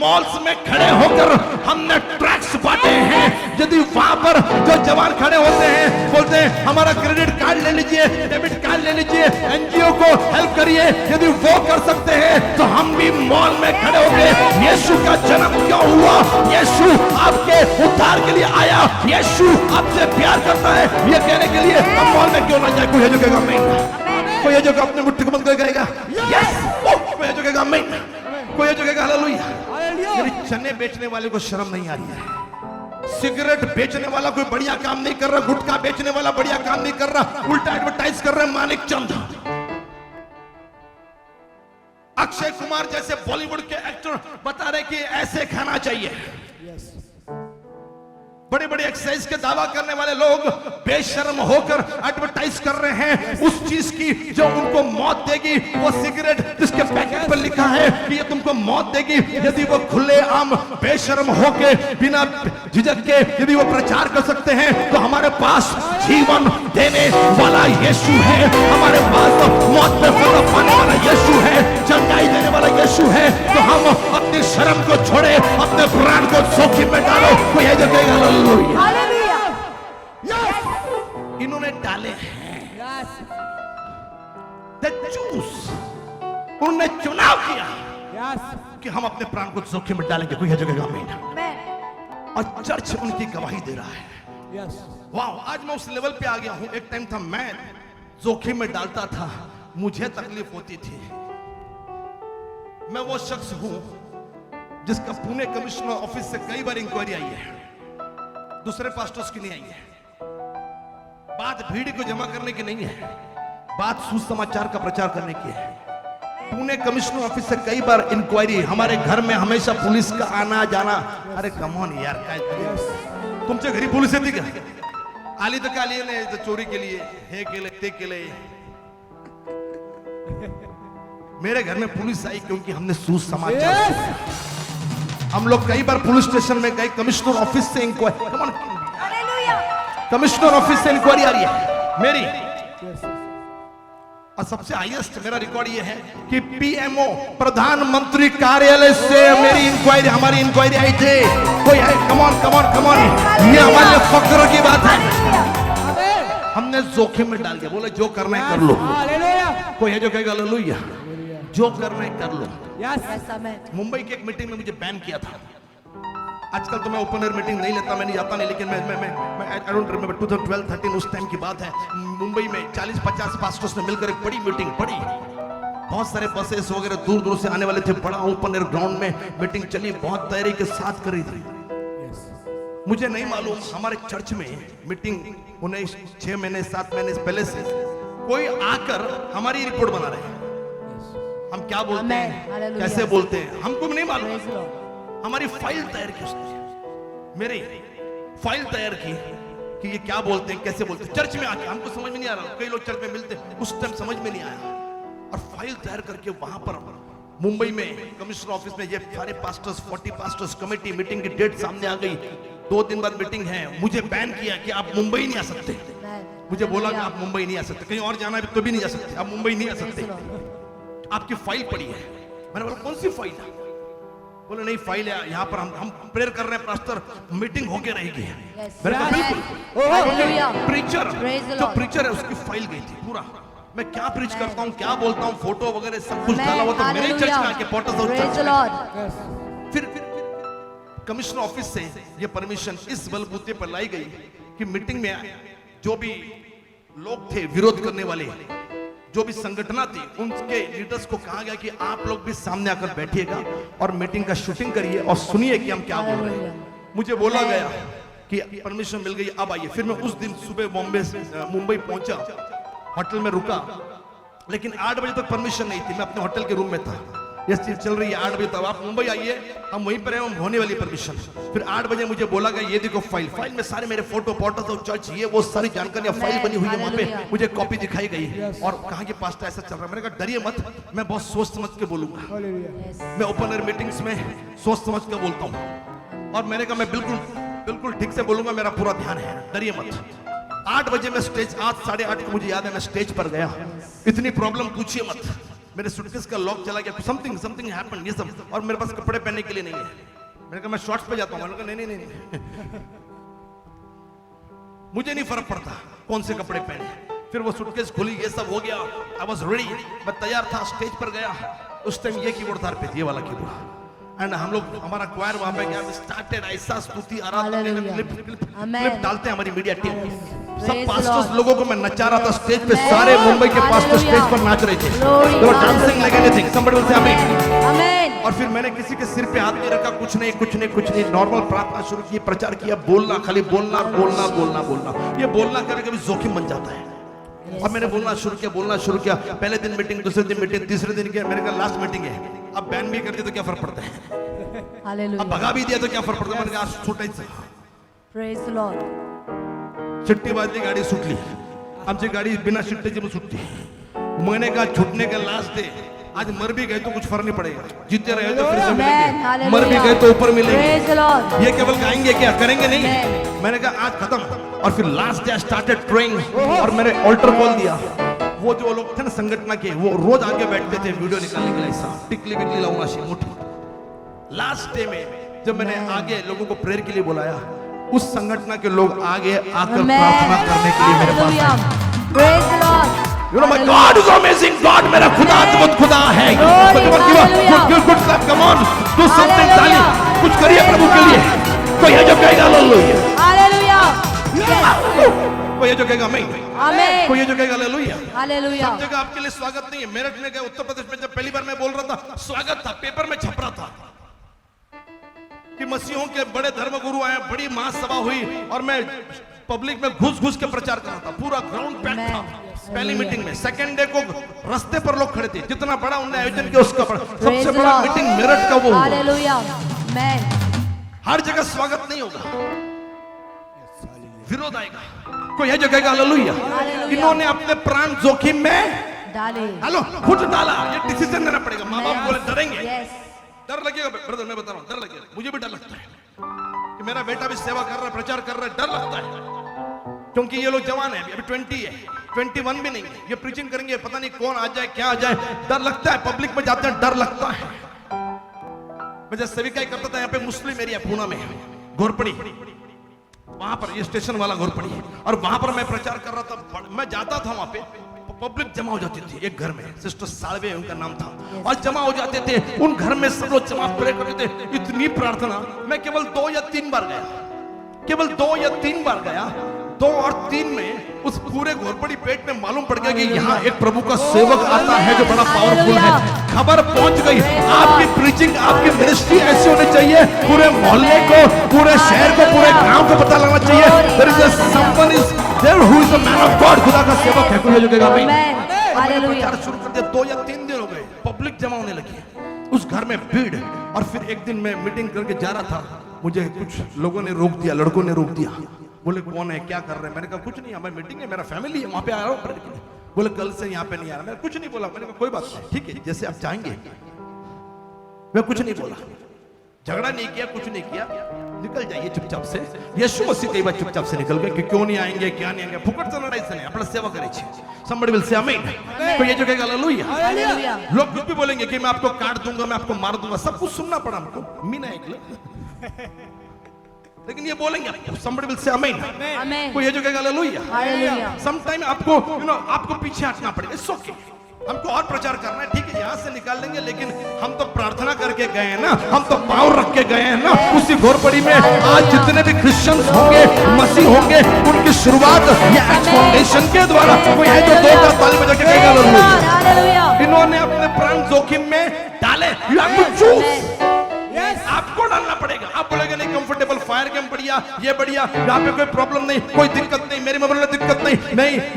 मॉल्स में खड़े होकर हमने ट्रैक्स बांटे हैं। यदि वहां पर जो जवान खड़े होते हैं, बोलते हैं हमारा क्रेडिट कार्ड ले लीजिए, डेबिट कार्ड ले लीजिए, एनजीओ को हेल्प करिए, यदि वो कर सकते हैं तो हम भी मॉल में खड़े होकर यीशु का जन्म क्यों हुआ, यीशु आपके उद्धार के लिए आया, यीशु आपसे प्यार करता है, ये कहने के लिए हम मॉल में क्यों ना जाए? कोई है जो कहेगा आमीन? कोई है जो अपने मुट्ठी को बंद कर कहेगा यस? कोई है जो कहेगा आमीन? कोई है जो कहेगा हालेलुया? चने बेचने वाले को शर्म नहीं आ रही है। सिगरेट बेचने वाला कोई बढ़िया काम नहीं कर रहा, गुटखा बेचने वाला बढ़िया काम नहीं कर रहा, उल्टा एडवर्टाइज कर रहे हैं मानिक चंद। अक्षय कुमार जैसे बॉलीवुड के एक्टर बता रहे कि ऐसे खाना चाहिए। बड़े बड़े एक्सरसाइज के दावा करने वाले लोग बेशर्म होकर एडवर्टाइज कर रहे हैं उस चीज की जो उनको मौत देगी। वो सिगरेट जिसके पैकेट पर लिखा है कि ये तुमको मौत देगी, यदि वो खुले आम बेशर्म होके बिना झिझक के यदि वो प्रचार कर सकते हैं तो हमारे पास जीवन देने वाला यीशु है, हमारे पास मौत पे फतह पाने वाला यीशु है, चंगाई देने वाला यीशु है। तो हम अपनी शर्म को छोड़े, अपने प्राण को जोखिम में डालो। कोई है जो कहेगा हालेलुया? इन्होंने डाले हैं, उन्होंने चुनाव किया कि हम अपने प्राण को जोखिम में डालेंगे। कोई है जो कहेगा आमीन? और चर्च उनकी गवाही दे रहा है। वाह, आज मैं उस लेवल पे आ गया हूं। एक टाइम था मैं जोखिम में डालता था, मुझे तकलीफ होती थी। मैं वो शख्स हूं जिसका पुणे कमिश्नर ऑफिस से कई बार इंक्वायरी आई है, दूसरे पास्टर्स की नहीं आई है। बात भीड़ को जमा करने की नहीं है, बात सुसमाचार का प्रचार करने की है। पुणे कमिश्नर ऑफिस से कई बार इंक्वायरी, हमारे घर में हमेशा पुलिस का आना जाना। अरे कम ऑन यार, काय तुमच्या घरी पुलिस येते का? आली तर का आली नाही, चोरी के लिए हे केले ते केले। मेरे घर में पुलिस आई क्योंकि हमने सुसमाचार। हम लोग कई बार पुलिस स्टेशन में गए, कमिश्नर ऑफिस से इंक्वायरी, कमिश्नर ऑफिस से इंक्वायरी आ रही है मेरी, और सबसे हाईएस्ट मेरा रिकॉर्ड ये है कि पीएमओ प्रधानमंत्री कार्यालय से मेरी इंक्वायरी, हमारी इंक्वायरी आई थी। कोई है? कमॉन कमॉन कमॉन, ये हमारे लिए फक्र की बात है। हमने जोखिम में डाल दिया, बोले जो करना है कर लो। हालेलुया। कोई है जो कहेगा हालेलुया? जो करना है कर लो। यस। मुंबई की एक मीटिंग में मुझे बैन किया था। आजकल तो मैं ओपन एयर मीटिंग नहीं लेता, मैं नहीं जाता नहीं, लेकिन मैं आई डोंट रिमेंबर 2012-13 उस टाइम की बात है। मुंबई में 40-50 पास्टर्स ने मिलकर एक बड़ी मीटिंग, बड़ी बहुत सारे बसेस वगैरह दूर दूर से आने वाले थे। बड़ा ओपन एयर ग्राउंड में मीटिंग चली, बहुत तैयारी के साथ करी थी। मुझे नहीं मालूम हमारे चर्च में मीटिंग उन्हें 6 महीने 7 महीने पहले से कोई आकर हमारी रिपोर्ट बना रहे हैं। हम क्या बोलते हैं, कैसे बोलते हैं, हमको भी नहीं मालूम। हमारी फाइल तैयार की उसने, मेरी फाइल तैयार की कि ये क्या बोलते हैं, कैसे बोलते हैं। चर्च में आके हमको समझ में नहीं आ रहा, कई लोग चर्च में मिलते उस टाइम समझ में नहीं आया। और फाइल तैयार करके वहां पर मुंबई में कमिश्नर ऑफिस में ये सारे पास्टर्स 40 पास्टर्स कमेटी मीटिंग की डेट सामने आ गई। 2 दिन बाद मीटिंग है, मुझे बैन किया कि आप मुंबई नहीं आ सकते। मुझे बोला कि आप मुंबई नहीं आ सकते, कहीं और जाना है तो भी नहीं जा सकते, आप मुंबई नहीं आ सकते, आपकी फाइल पड़ी है। मैंने बोला कौन सी फाइल है? बोले नहीं फाइल है यहाँ पर, हम प्रेयर कर रहे हैं पास्टर, मीटिंग होके रहेगी। मैंने कहा बिल्कुल। प्रीचर जो प्रीचर है उसकी फाइल गई थी पूरा। मैं क्या प्रीच करता हूँ, क्या बोलता हूँ, फोटो वगैरह सब कुछ डाला हुआ, तो मेरे चर्च में आके पोर्टल फिर कमिश्नर ऑफिस से ये परमिशन इस बलबूते पर लाई गई कि मीटिंग में जो भी लोग थे विरोध करने वाले, जो भी संगठना थी, उनके लीडर्स को कहा गया कि आप लोग भी सामने आकर बैठिएगा और मीटिंग का शूटिंग करिए और सुनिए कि हम क्या बोल रहे हैं। मुझे बोला गया कि परमिशन मिल गई, अब आइए। फिर मैं उस दिन सुबह मुंबई पहुंचा, होटल में रुका, लेकिन 8 बजे तक परमिशन नहीं थी। मैं अपने होटल के रूम में था, ये चीज चल रही है 8 बजे तक, आप मुंबई आइए, हम वहीं पर हैं, हम होने वाली परमिशन। फिर 8 बजे मुझे बोला गया ये देखो फाइल में सारे मेरे फोटो, पोर्टल्स और चर्च, ये वो सारी जानकारियां फाइल बनी हुई है। वहां पे मुझे कॉपी दिखाई गई और कहा कि पास्टर ऐसा चल रहा है। मैंने कहा डरिए मत, मैं बहुत सोच समझ के बोलूंगा। मैं ओपन एयर मीटिंग्स में सोच समझ के बोलता हूँ और मैंने कहा मैं बिल्कुल ठीक से बोलूंगा, मेरा पूरा ध्यान है, डरिए मत। 8 बजे मैं स्टेज, 8 साढ़े 8 को मुझे याद है मैं स्टेज पर गया। इतनी प्रॉब्लम पूछिए मत, मेरे सूटकेस का लॉक चला गया, समथिंग हैपेंड, ये सब, और मेरे पास कपड़े पहनने के लिए नहीं है। मैंने कहा मैं शॉर्ट्स पे जाता हूँ। मैंने कहा नहीं मुझे नहीं फर्क पड़ता कौन से कपड़े पहने। फिर वो सूटकेस खुली, ये सब हो गया, आई वाज रेडी, मैं तैयार था, स्टेज पर गया। उस टाइम ये कीबोर्ड था पे, ये वाला कीबोर्ड, एंड हम लोग, हमारा क्वायर वहां पे गया, स्टार्टेड ऐसा स्तुति आराधना में क्लिप डालते हैं हमारी मीडिया टीम। सब पास्टर्स लोगों को मैं नचा रहा था स्टेज पे, सारे मुंबई के पास्टर स्टेज पर नाच रहे थे, they were dancing like anything, somebody will say amen। और फिर मैंने किसी के सिर पे हाथ नहीं रखा, कुछ नहीं, नॉर्मल प्रार्थना शुरू की, प्रचार किया, बोलना, खाली बोलना। ये बोलना कभी कभी जोखिम बन जाता है। और मैंने बोलना शुरू किया। पहले दिन मीटिंग, दूसरे दिन मीटिंग, तीसरे दिन क्या, मेरे का लास्ट मीटिंग है, अब बैन भी कर दिया तो क्या फर्क पड़ता है, अब भगा भी दिया तो क्या फर्क पड़ता है। मैंने कहा सुटायचं, प्रेज द लॉर्ड। शिट्टी वाजली, गाडी सुटली, आमची गाडी बिना शिट्टीची पण सुटती। मैंने कहा छूटने का लास्ट डे, आज मर भी गए तो कुछ फर्क नहीं पड़ेगा, जीते रहे तो फिर से मिलेंगे, मर भी गए तो ऊपर मिलेंगे। ये केवल गाएंगे क्या, करेंगे नहीं। मैंने कहा आज खत्म। और फिर लास्ट डे स्टार्टेड प्रेइंग और मैंने ऑल्टर कॉल दिया। वो जो लोग थे ना संगठन के, वो रोज आके बैठते थे वीडियो निकालने के लिए, ऐसा टिकली बिकली लाऊंगा शी मुट्ठी। लास्ट डे में जब मैंने आगे लोगों को प्रेयर के लिए बुलाया, उस संगठन के लोग आगे आकर प्रार्थना करने के लिए मेरे पास आए। Praise the Lord. You know my God is amazing God, मेरा खुदा अद्भुत खुदा है। Good clap, come on, do something ताली, कुछ करिए प्रभु के लिए। कोई है जो कहेगा हालेलुया, कोई है जो कहेगा आमीन, कोई है जो कहेगा हालेलुया, सब जगह आपके लिए स्वागत नहीं है। मेरठ में गए, उत्तर प्रदेश में, जब पहली बार मैं बोल रहा था, स्वागत था, पेपर में छप रहा था कि मसीहों के बड़े धर्मगुरु आए, बड़ी महासभा हुई, और मैं पब्लिक में घुस के प्रचार कर रहा था, पूरा ग्राउंड पैक था। पहली मीटिंग में, सेकंड डे को रास्ते पर लोग खड़े थे, जितना बड़ा उन्होंने आयोजन किया उसका बड़ा, सबसे बड़ा मीटिंग मेरठ का वो हुआ। हर जगह स्वागत नहीं होगा, विरोध आएगा। कोई है जो कहेगा हालेलुया। इन्होंने अपने प्राण जोखिम में डाले, हेलो खुद डाला, ये डिसीजन लेना पड़ेगा। माँ बाप बोले डरेंगे, डर लगेगा ब्रदर, मैं बता रहा हूँ, डर लगेगा, मुझे भी डर लगता है कि मेरा बेटा भी सेवा कर रहा है, प्रचार कर रहा है, डर लगता है। क्योंकि ये लोग जवान है, अभी 20 है, 21 भी नहीं है। ये प्रीचिंग करेंगे, पता नहीं कौन आ जाए क्या आ जाए, डर लगता है। पब्लिक में जाते हैं डर लगता है। मैं जब सेविका ही करता था यहाँ पे मुस्लिम एरिया पूना में घोरपड़ी, वहां पर ये स्टेशन वाला घोरपड़ी, और वहां पर मैं प्रचार कर रहा था। मैं जाता था वहां पे, पब्लिक जमा हो जाती थी एक घर में, सिस्टर सालवे उनका नाम था, और जमा हो जाते थे उन घर में, सब लोग जमा प्रे करते थे। इतनी प्रार्थना, मैं केवल 2 या 3 बार गया, केवल 2 या 3 बार गया। 2 और 3 में उस पूरे घोरपड़ी पेट में मालूम पड़ गया कि यहाँ एक प्रभु का सेवक आता है जो बड़ा पावरफुल है। खबर पहुंच गई, आपकी प्रीचिंग, आपकी मिनिस्ट्री ऐसी होनी चाहिए, पूरे मोहल्ले को, पूरे शहर को, पूरे गांव को पता लगना चाहिए there is a someone is there who is a man of God, खुदा का सेवक है। कोई जो कहेगा भाई, प्रचार शुरू कर दिया। 2 या 3 दिन हो गए, पब्लिक जमा होने लगी उस घर में, भीड़। और फिर एक दिन मैं मीटिंग करके जा रहा था, मुझे कुछ लोगों ने रोक दिया, लड़कों ने रोक दिया। बोले कौन है, क्या कर रहे हैं? मैंने कहा कुछ नहीं, हमारी मीटिंग है, मेरा फैमिली है, वहां पे आ रहा हूँ। बोले कल से यहाँ पे नहीं आ रहा। मैंने कुछ नहीं बोला, मैंने कहा कोई बात नहीं, ठीक है जैसे आप चाहेंगे। मैं कुछ नहीं बोला, झगड़ा नहीं किया, कुछ नहीं किया, निकल जाइए चुपचाप से। यीशु मसीह कई बार चुपचाप से निकल गए कि क्यों नहीं आएंगे, क्या नहीं आएंगे, फुकट से लड़ाई से नहीं, अपना सेवा करे। somebody will say amen। तो ये जो कहेगा हालेलुया। लोग कुछ भी बोलेंगे कि मैं आपको काट दूंगा, मैं आपको मार दूंगा, सब कुछ सुनना पड़ा हमको, मीना एक लेकिन ये बोलेंगे somebody will say amen। कोई ये जो कहेगा हालेलुया। sometime आपको आपको पीछे हटना पड़ेगा, it's okay, हमको और प्रचार करना है, ठीक है यहाँ से निकाल लेंगे, लेकिन हम तो प्रार्थना करके गए हैं ना, हम तो पाँव रख के गए हैं ना उसी घोरपड़ी में। आज जितने भी क्रिश्चियंस होंगे, मसीह होंगे, उनकी शुरुआत ये एक्स फाउंडेशन के द्वारा। कोई है जो 2 बार ताली बजा के कहेगा हालेलुया। इन्होंने अपने प्राण जोखिम में डाले, यू हैव टू चूज, आपको डालना पड़ेगा। आप बोलेंगे नहीं कंफर्टेबल, फायर कैंप बढ़िया, ये बढ़िया, यहाँ पे कोई प्रॉब्लम नहीं, कोई दिक्कत नहीं, मेरे मोबाइल में दिक्कत नहीं,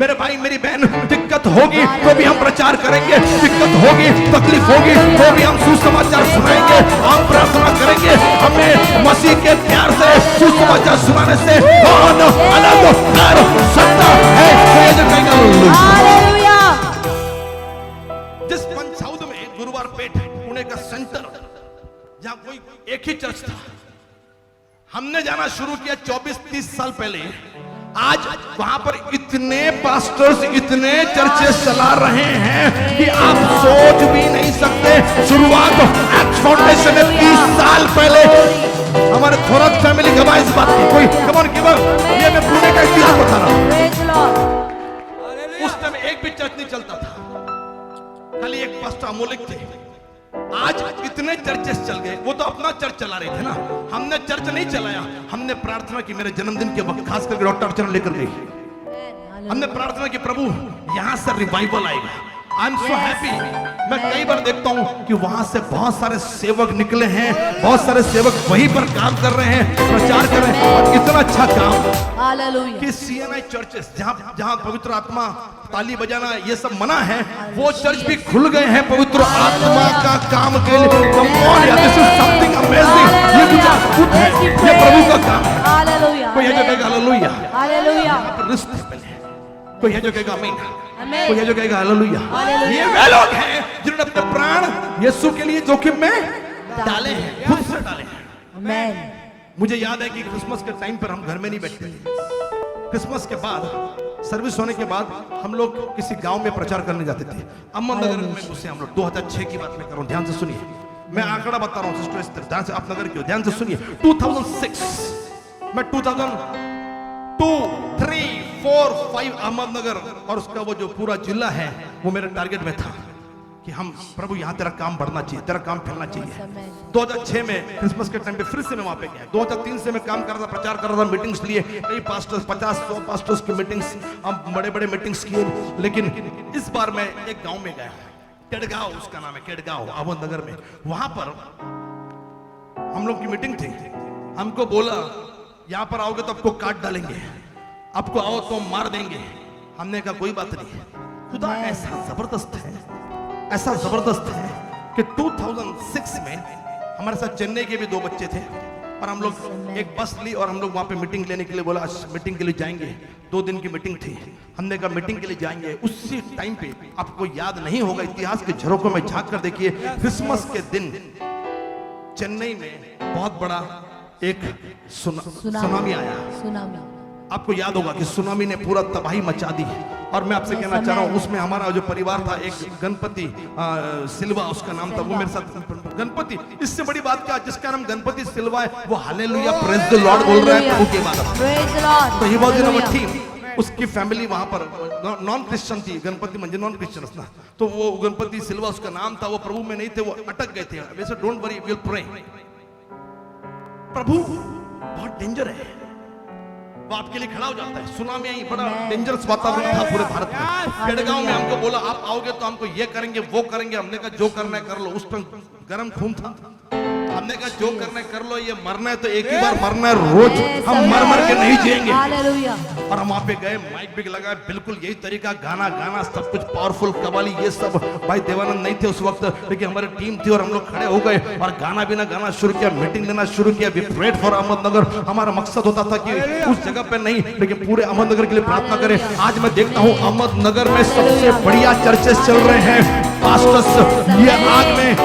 मेरे भाई मेरी बहन, दिक्कत होगी तो भी हम प्रचार करेंगे, दिक्कत होगी, तकलीफ होगी तो भी हम सुसमाचार सुनाएंगे, हम प्रार्थना करेंगे। हमें मसीह के प्यार से सुसमाचार सुनाने से कौन अलग कर सकता है? हालेलुया। जिस पंचाउद में गुरुवार पेट पुणे का सेंटर, जहां कोई एक ही चर्च था, हमने जाना शुरू किया 24-30 साल पहले। आज वहां पर इतने पास्टर्स, इतने चर्चेस चला रहे हैं कि आप सोच भी नहीं सकते। शुरुआत एक्स फाउंडेशन ने 30 साल पहले हमारे थोरक फैमिली गवाह इस बात की। कोई कमन गिवर, ये मैं पुणे का इतिहास बता रहा हूं। उस टाइम एक भी चर्च नहीं चलता था, खाली एक पास्टर अमोलिक थे। आज इतने चर्चेस चल गए, वो तो अपना चर्च चला रहे थे ना, हमने चर्च नहीं चलाया। हमने प्रार्थना की, मेरे जन्मदिन के वक्त खास करके डॉक्टर अर्चना लेकर गई, हमने प्रार्थना की प्रभु यहां से रिवाइवल आएगा। I am so happy. मैं कई बार देखता हूं कि वहां से बहुत सारे सेवक निकले हैं, बहुत सारे सेवक वहीं पर काम कर रहे हैं, प्रचार कर रहे हैं, और इतना अच्छा काम हालेलुया कि सीएनआई चर्चेस जहां पवित्र आत्मा ताली बजाना ये सब मना है, वो चर्च भी खुल गए हैं पवित्र आत्मा का काम के लिए। This is something amazing. ये कुछ अद्भुत है, ये प्रभु का काम है। हालेलुया। कोई है जो कहेगा हालेलुया, हालेलुया। कोई है जो कहेगा आमीन, कोई है जो कहेगा हालेलुया। ये वे लोग हैं जिन्होंने अपने प्राण यीशु के लिए जोखिम में डाले हैं, खुद से डाले हैं। मुझे याद है कि क्रिसमस के टाइम पर हम घर में नहीं बैठते थे। क्रिसमस के बाद, सर्विस होने के बाद हम लोग किसी गांव में प्रचार करने जाते थे। अहमदनगर में घुसे हम लोग। 2006 की बात मैं कर रहा हूं, ध्यान से सुनिए, मैं आंकड़ा बता रहा हूं सिस्टर, ध्यान से, आप नगर क्यों, ध्यान से सुनिए। 2006 मैं 2002, 3, 4, 5 अहमदनगर और उसका वो जो पूरा जिला है वो मेरे टारगेट में था कि हम प्रभु यहाँ तेरा काम बढ़ना चाहिए, तेरा काम फैलना चाहिए। 2006 में क्रिसमस के टाइम पे फिर से मैं वहां पे गया। 2003 से मैं काम कर रहा था, प्रचार कर रहा था, मीटिंग्स लिए, कई पास्टर्स, 50-100 पास्टर्स की मीटिंग्स, हम बड़े बड़े मीटिंग्स किए। लेकिन इस बार मैं एक गांव में गया, केडगांव उसका नाम है, केडगांव अहमदनगर में। वहां पर हम लोग की मीटिंग थी। हमको बोला यहां पर आओगे तो आपको काट डालेंगे, आपको आओ तो मार देंगे। हमने कहा कोई बात नहीं। खुदा ऐसा जबरदस्त है, ऐसा जबरदस्त है कि 2006 में हमारे साथ चेन्नई के भी 2 बच्चे थे और हम लोग एक बस ली और हम लोग वहां पे मीटिंग लेने के लिए बोला, आज मीटिंग के लिए जाएंगे। 2 दिन की मीटिंग थी। हमने कहा मीटिंग के लिए जाएंगे। उसी टाइम पे आपको याद नहीं होगा, इतिहास के झरोकों में झांक कर देखिए, क्रिसमस के दिन चेन्नई में बहुत बड़ा एक सुनामी आया। आपको याद होगा कि सुनामी ने पूरा तबाही मचा दी, और मैं आपसे कहना चाह रहा हूँ उसमें हमारा जो परिवार था, एक गणपति सिल्वा उसका नाम था, वो मेरे साथ गणपति, इससे बड़ी बात क्या, जिसका नाम गणपति सिल्वा है वो हालेलुया प्रेज द लॉर्ड बोल रहा है प्रभु की इबादत। तो he was in our team. उसकी फैमिली वहां पर नॉन क्रिश्चियन थी, गणपति मंजे नॉन क्रिश्चियन ना, तो वो गणपति सिल्वा उसका नाम था, वो प्रभु में नहीं थे, वो अटक गए थे। वैसे don't worry, we will pray. प्रभु बहुत डेंजर है, वो आपके लिए खड़ा हो जाता है। सुनामी आई, बड़ा डेंजरस वातावरण था पूरे भारत में। पेड़गांव में हमको बोला आप आओगे तो हमको ये करेंगे वो करेंगे, हमने कहा जो करना है कर लो। उस टाइम गर्म खून था, हमने कहा जो करना है कर लो, ये मरना है तो एक ही बार मरना है, रोज हम मर मर के नहीं जिएंगे। और हम वहां पे गए, माइक भी लगाया, बिल्कुल यही तरीका, गाना गाना सब कुछ पावरफुल, कवाली ये सब। भाई देवानंद नहीं थे उस वक्त, लेकिन हमारी टीम थी और हम लोग खड़े हो गए और गाना भी ना गाना शुरू किया, मीटिंग देना शुरू किया। We prayed for Ahmednagar. हमारा मकसद होता था कि उस जगह पे नहीं, लेकिन पूरे अहमदनगर के लिए प्रार्थना करें। आज मैं देखता हूँ अहमदनगर में सबसे बढ़िया चर्चेस चल रहे हैं। पास्टर्स ये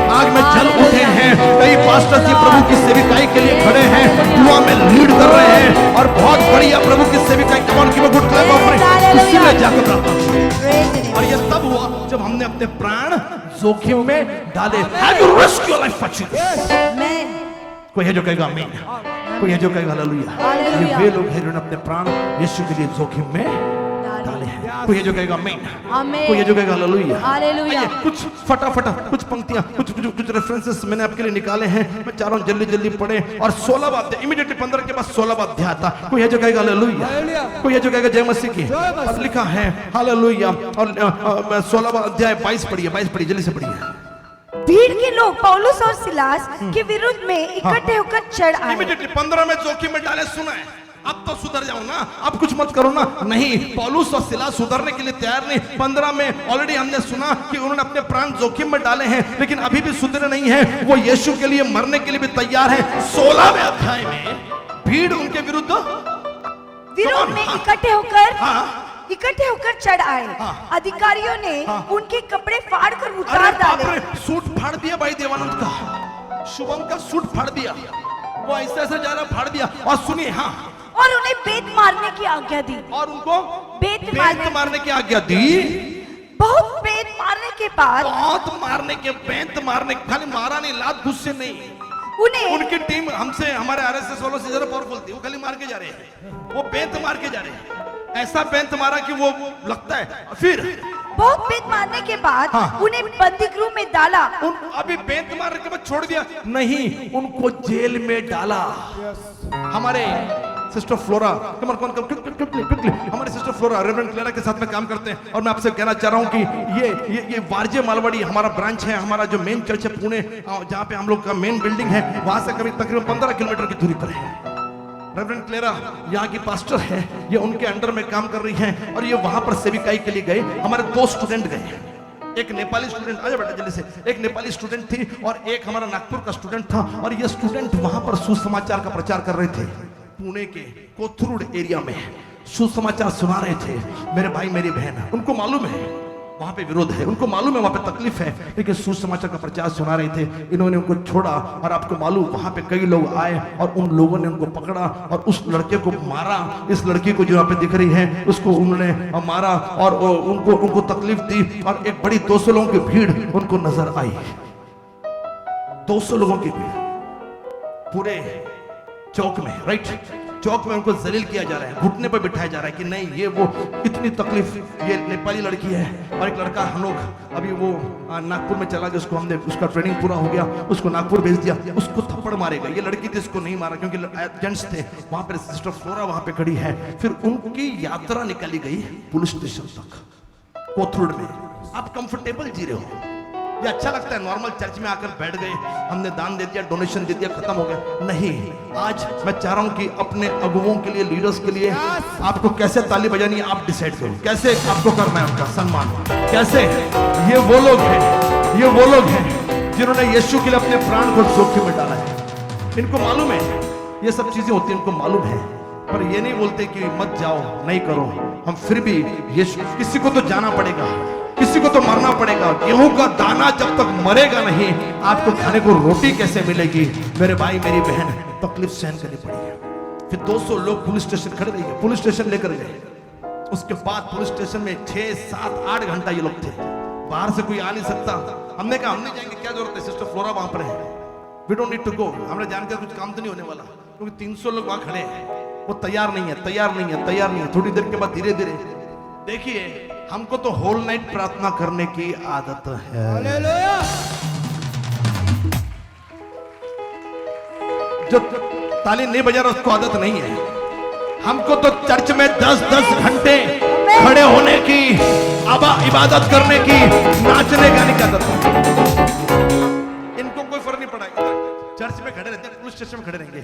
आग में जल उठे हैं, कई पास्टर्स ये प्रभु की सेविकाई के लिए खड़े हैं, दुआ में लीड कर रहे हैं और बहुत बढ़िया प्रभु की सेविकाई। कमान की गुड क्लैप ऑफरिंग उसी में जाकर प्रार्थना। और ये तब हुआ जब हमने अपने प्राण जोखिम में डाले। Have you risk your life for Jesus? कोई है जो कहेगा आमीन, कोई है जो कहेगा हालेलुया। ये वे लोग हैं जिन्होंने अपने प्राण यीशु के लिए जोखिम में डाले हैं। कोई है जो कहेगा आमीन, कोई है जो कहेगा हालेलुया। कुछ फटाफट कुछ पंक्तियां, कुछ रेफरेंसेस मैंने आपके लिए निकाले हैं, मैं चाह रहा हूं जल्दी जल्दी पढ़े। और 16वां अध्याय, इमीडिएटली 15 के बाद 16वां अध्याय था। कोई है जो कहेगा हालेलुया, कोई है जो कहेगा जय मसीह की। और लिखा है हालेलुया। और 16वां अध्याय 22 पढ़िए, 22 पढ़िए, जल्दी से पढ़िए। भीड़ के लोग पौलुस और सिलास के विरुद्ध में इकट्ठे होकर चढ़ आए। इमीडिएटली 15 में जोखिम में डाले। सुना है, अब तो सुधर जाओ ना, अब कुछ मत करो ना। नहीं, पौलुस और सिलास सुधरने के लिए तैयार नहीं। 15 में ऑलरेडी हमने सुना कि उन्होंने अपने प्राण जोखिम में डाले हैं, लेकिन अभी भी सुधरे नहीं हैं। वो यीशु के लिए मरने के लिए भी तैयार हैं। 16वें अध्याय में भीड़ उनके विरुद्ध में इकट्ठे होकर चढ़ आए। अधिकारियों ने उनके कपड़े फाड़ कर उतार डाले। सूट फाड़ दिया भाई देवानंद का, शुभम का सूट फाड़ दिया, वो ऐसे ऐसे जा रहा फाड़ दिया। और सुनिए, हाँ, और उन्हें बेत मारने की आज्ञा दी। और उनको बेत मारने की आज्ञा दी। बहुत बेत मारने के बाद, बेत मारने, खाली मारा नहीं, लात गुस्से नहीं, उनकी टीम हमसे, हमारे आरएसएस वालों से ज्यादा पावरफुल थी। वो खाली मार के जा रहे हैं, वो बेत मार के जा रहे हैं। ऐसा बेत मारा कि वो लगता है। फिर बहुत बेत मारने के बाद उन्हें बंदी गृह में डाला। अभी बेत मारने के बाद छोड़ दिया नहीं, उनको जेल में डाला। हमारे सिस्टर फ्लोरा, हमारे सिस्टर फ्लोरा रेवरेंड क्लेरा के साथ में काम करते हैं। और मैं आपसे कहना चाह रहा हूं कि ये वारजे मालवाड़ी हमारा ब्रांच है, हमारा जो मेन चर्च है पुणे, जहां पे हम लोग का मेन बिल्डिंग है, वहां से करीब तकरीबन 15 किलोमीटर की दूरी पर है। रेवरेंड क्लेरा यहाँ की पास्टर है, ये उनके अंडर में काम कर रही हैं और ये वहां पर सेविकाई के लिए गए। हमारे 2 स्टूडेंट गए, एक नेपाली स्टूडेंट, आजा बेटा जल्दी से, एक नेपाली स्टूडेंट थी और एक हमारा नागपुर का स्टूडेंट था। और ये स्टूडेंट वहां पर सुसमाचार का प्रचार कर रहे थे। पुणे के कोथरूड एरिया में सुसमाचार सुना रहे थे। मेरे भाई मेरी बहन, उनको मालूम है वहां पे विरोध है, उनको मालूम है वहां पे तकलीफ है, लेकिन सुसमाचार का प्रचार सुना रहे थे। इन्होंने उनको छोड़ा और आपको मालूम वहां पे कई लोग आए और उन लोगों ने उनको पकड़ा और उस लड़के को मारा। इस लड़की को जो यहाँ पे दिख रही है उसको उन्होंने मारा और उनको तकलीफ दी। और एक बड़ी 200 लोगों की भीड़ उनको नजर आई। 200 लोगों की भीड़ पूरे चौक में, राइट, चौक में उनको जलील किया जा रहा है, घुटने पर बिठाया जा रहा है कि नहीं ये वो, इतनी तकलीफ। ये नेपाली लड़की है और एक लड़का, हम लोग अभी वो नागपुर में चला गया, उसको हमने, उसका ट्रेनिंग पूरा हो गया, उसको नागपुर भेज दिया। उसको थप्पड़ मारेगा, ये लड़की थी, इसको नहीं मारा क्योंकि जेंट्स थे। वहां पर सिस्टर फ्लोरा वहां पे खड़ी है। फिर उनकी यात्रा निकाली गई पुलिस स्टेशन तक कोथरूड में। आप कंफर्टेबल जी रहे हो, ये अच्छा लगता है नॉर्मल चर्च में आकर बैठ गए, हमने दान दे दिया, डोनेशन दे दिया, खत्म हो गया। नहीं, आज मैं चाह रहा हूं कि अपने अगुवों के लिए, लीडर्स के लिए आपको कैसे ताली बजानी है आप डिसाइड करो, कैसे आपको करना है उनका सम्मान, कैसे। ये वो लोग हैं जिन्होंने यीशु के लिए अपने प्राण को जोखिम में डाला है। इनको मालूम है ये सब चीजें होती है, इनको मालूम है, पर ये नहीं बोलते कि मत जाओ, नहीं करो। हम फिर भी यीशु, किसी को तो जाना पड़ेगा, किसी को तो मरना पड़ेगा। गेहूं का दाना जब तक मरेगा नहीं, आपको खाने को रोटी कैसे मिलेगी? मेरे भाई मेरी बहन, तकलीफ सहन करनी पड़ेगी। फिर 200 लोग पुलिस स्टेशन खड़े रहे, पुलिस स्टेशन लेकर गए। उसके बाद पुलिस स्टेशन में 6, 7, 8 घंटा ये लोग थे, बाहर से कोई आ नहीं सकता। हमने कहा हम नहीं जाएंगे, क्या जरूरत है, सिस्टर फ्लोरा वहां पर है, we don't need to go, हमने जानकर कुछ काम तो नहीं होने वाला, क्योंकि 300 लोग वहां खड़े हैं, वो तैयार नहीं है, तैयार नहीं है, तैयार नहीं है। थोड़ी देर के बाद धीरे धीरे, देखिए हमको तो होल नाइट प्रार्थना करने की आदत है, हालेलुया। जो ताली नहीं बजा रहा उसको आदत नहीं है। हमको तो चर्च में 10-10 घंटे खड़े होने की, इबादत करने की, नाचने गाने की आदत है। इनको कोई फर्क नहीं पड़ा, चर्च में खड़े रहते हैं, पुलिस स्टेशन में खड़े रहेंगे,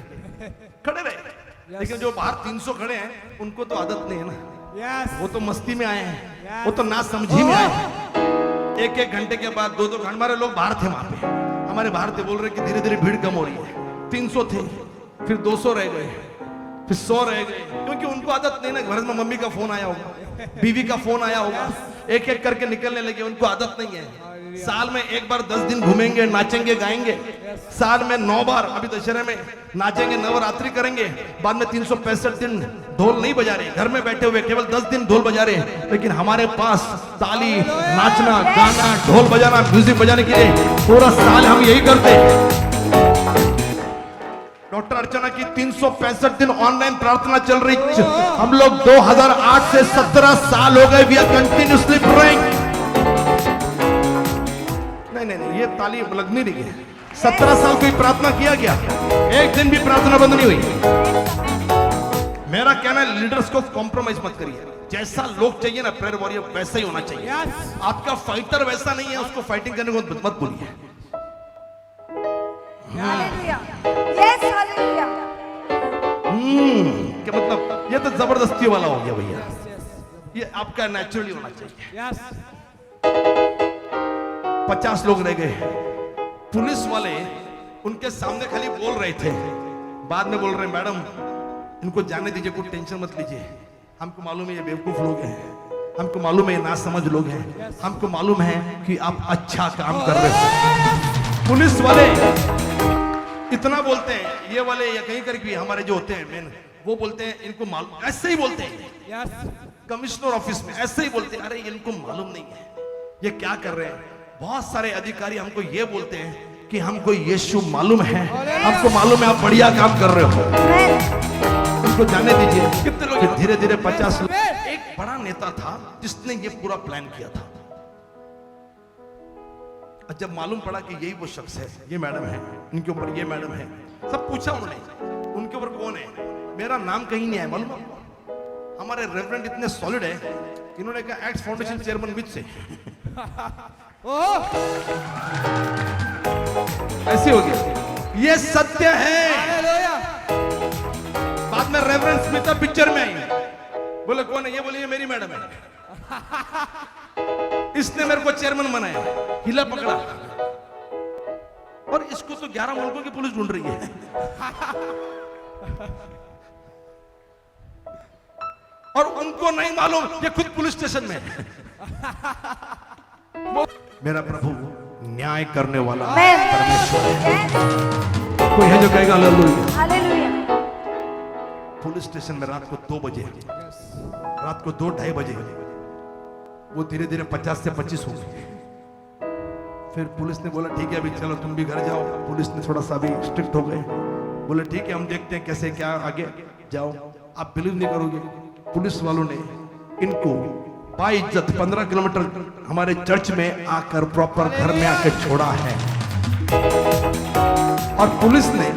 खड़े रहे। लेकिन जो बाहर 300 खड़े हैं उनको तो आदत नहीं है ना, यस, वो तो मस्ती में आए हैं, वो तो ना समझी में आए हैं। 1-1 घंटे के बाद 2-2 घंटे हमारे लोग बाहर थे, वहां पे हमारे बाहर थे, बोल रहे कि धीरे धीरे भीड़ कम हो रही है। 300 थे, फिर 200 रह गए, फिर 100 रह गए, क्योंकि उनको आदत नहीं ना, घर में मम्मी का फोन आया होगा, बीवी का फोन आया होगा, एक एक करके निकलने लगे, उनको आदत नहीं है। साल में एक बार 10 दिन घूमेंगे, नाचेंगे गाएंगे, साल में 9 बार, अभी दशहरे में नाचेंगे, नवरात्रि करेंगे, बाद में 365 दिन ढोल नहीं बजा रहे, घर में बैठे हुए केवल 10 दिन ढोल बजा रहे। लेकिन हमारे पास ताली, नाचना, गाना, ढोल बजाना, म्यूजिक बजाने के लिए पूरा साल हम यही करते हैं। डॉक्टर अर्चना की 365 दिन ऑनलाइन प्रार्थना चल रही, हम लोग 2008 से 17 साल हो गए, वी आर कंटिन्यूअसली प्रेइंग। नहीं, ये ताली लग नहीं रही है, 17 साल कोई प्रार्थना किया गया, एक दिन भी प्रार्थना बंद नहीं हुई। मेरा कहना है लीडर्स को कॉम्प्रोमाइज मत करिए, जैसा लोग चाहिए ना प्रेयर वॉरियर वैसा ही होना चाहिए। आपका फाइटर वैसा नहीं है, उसको फाइटिंग करने को मत बोलिए। Hallelujah, yes hallelujah. क्या मतलब, ये तो जबरदस्ती वाला हो गया भैया, ये आपका नेचुरली होना चाहिए। यस, 50 लोग रह गए, पुलिस वाले उनके सामने खाली बोल रहे थे, बाद में बोल रहे मैडम इनको जाने दीजिए, कोई टेंशन मत लीजिए, हमको मालूम है ये बेवकूफ लोग हैं, हमको मालूम है ये नासमझ लोग हैं, हमको मालूम है कि आप अच्छा काम कर रहे हो। पुलिस वाले इतना बोलते हैं, ये वाले या कहीं कर भी हमारे जो होते हैं मेन, वो बोलते हैं इनको मालूम, ऐसे ही बोलते हैं। यस, कमिश्नर ऑफिस में ऐसे ही बोलते हैं, अरे इनको मालूम नहीं है ये क्या कर रहे हैं। बहुत सारे अधिकारी हमको ये बोलते हैं कि हमको यीशु मालूम है, हमको मालूम है आप बढ़िया काम कर रहे हो, इनको जाने दीजिए। कितने लोग, धीरे धीरे 50 लोग। एक बड़ा नेता था जिसने ये पूरा प्लान किया था, जब मालूम पड़ा कि यही वो शख्स है, ये मैडम है, इनके ऊपर ये मैडम है, सब पूछा उन्होंने उनके ऊपर कौन है, मेरा नाम कहीं नहीं आया, मालूम है? हमारे रेवरेंड इतने सॉलिड है, इन्होंने कहा एक्स फाउंडेशन चेयरमैन विच से ऐसे हो गया, ये सत्य है। हालेलुया। बाद में रेवरेंड स्मिता पिक्चर में आई, बोले कौन है, ये बोले ये मेरी मैडम है, इसने मेरे को चेयरमैन बनाया, हिला पकड़ा, और इसको तो 11 मुल्कों की पुलिस ढूंढ रही है। और उनको नहीं मालूम ये खुद पुलिस स्टेशन में है। मेरा प्रभु न्याय करने वाला परमेश्वर है। कोई है जो कहेगा हालेलुया। हालेलुया। पुलिस स्टेशन में रात को 2 बजे, रात को 2-2:30 बजे वो धीरे धीरे 50 से 25 हो गए। फिर पुलिस ने बोला ठीक है अभी चलो तुम भी घर जाओ। पुलिस ने थोड़ा सा भी स्ट्रिक्ट हो गए, बोले ठीक है हम देखते हैं कैसे क्या आगे जाओ। आप बिलीव नहीं करोगे, पुलिस वालों ने इनको बाइज्जत 15 किलोमीटर हमारे चर्च में आकर प्रॉपर घर में आकर छोड़ा है। और पुलिस ने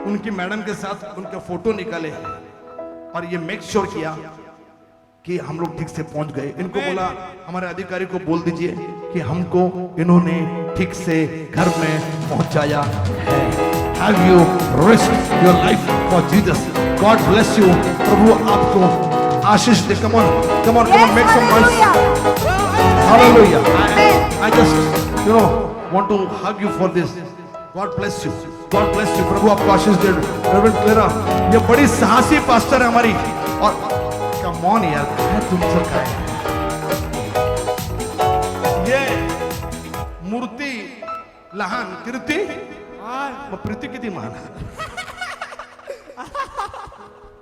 उनकी मैडम के साथ उनका फोटो निकाले और ये मेक श्योर किया कि हम लोग ठीक से पहुंच गए। इनको बोला हमारे अधिकारी को बोल दीजिए कि हमको इन्होंने ठीक से घर में पहुंचाया है। Have you risked your life for Jesus? God bless you. प्रभु आपको आशीष दे। Come on, come on, come on, make some noise. Hallelujah. I just want to hug you for this. God bless you. God bless you. प्रभु आपको आशीष दे। Reverend Clara ये बड़ी साहसी pastor है हमारी। और come on यार, है तुम सबका है ये मूर्ति लहान कीर्ती मग प्रीती किती महान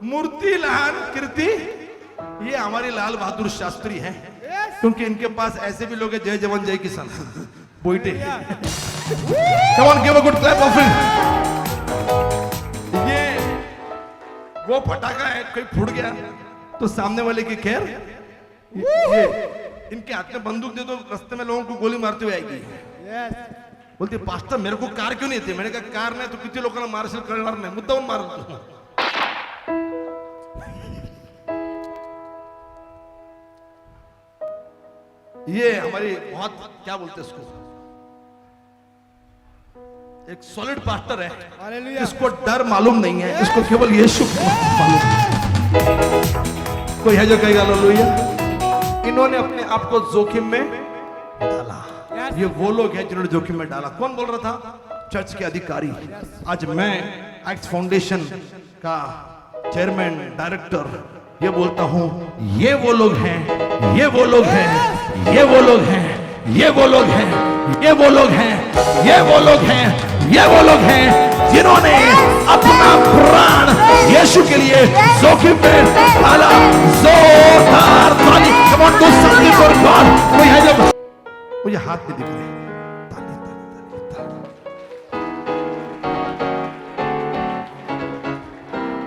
मूर्तिलाल कीर्ति, ये हमारे लाल बहादुर शास्त्री हैं, क्योंकि इनके पास ऐसे भी लोग हैं, जय जवान जय किसान बोईटे। Come on, give a good clap of ये वो फटाका है, कोई फूट गया तो सामने वाले की खैर, ये इनके हाथ में बंदूक दे दो, रास्ते में लोगों को गोली मारते हुए आएगी। बोलती पास्टर मेरे को कार क्यों नहीं थे? मैंने कहा कार नहीं तो किती लोकांना मारशील कळणार नाही, मुद्दाम मारतो। ये हमारी बहुत क्या बोलते हैं इसको, एक सॉलिड पास्टर है, इसको डर मालूम नहीं है, इसको केवल यीशु मालूम है। कोई है जो कहेगा हालेलुया। इन्होंने अपने आप को जोखिम में डाला। ये वो लोग हैं जिन्होंने जोखिम में डाला। कौन बोल रहा था? चर्च के अधिकारी। आज मैं एक्ट फाउंडेशन का चेयरमैन डायरेक्टर ये बोलता हूं, ये वो लोग हैं, ये वो लोग हैं, ये वो लोग हैं, ये वो लोग हैं, ये वो लोग हैं, ये वो लोग हैं, ये वो लोग हैं जिन्होंने अपना प्राण यीशु के लिए जोखिम में डाला। जोरदार ताली, come on do something for God. कोई है जब मुझे हाथ में दिख रहे हैं, ताली ताली ताली ताली।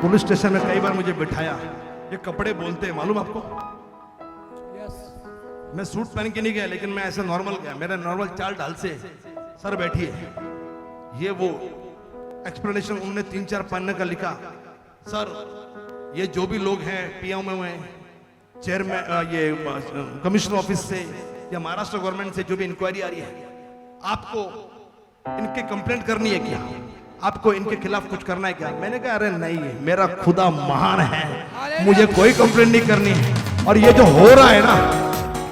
पुलिस स्टेशन में कई बार मुझे बिठाया, ये कपड़े बोलते हैं मालूम आपको? मैं सूट पहन के नहीं गया, लेकिन मैं ऐसे नॉर्मल गया, मेरा नॉर्मल चाल ढाल से, सर बैठिए। ये वो एक्सप्लेनेशन उन्होंने 3-4 पन्ने का लिखा। सर ये जो भी लोग हैं पीएम में, चेयरमैन, ये कमिश्नर ऑफिस से या महाराष्ट्र गवर्नमेंट से जो भी इंक्वायरी आ रही है, आपको इनके कंप्लेंट करनी है क्या? आपको इनके खिलाफ कुछ करना है क्या? मैंने कहा अरे नहीं, मेरा खुदा महान है, मुझे कोई कंप्लेंट नहीं करनी है। और ये जो हो रहा है ना,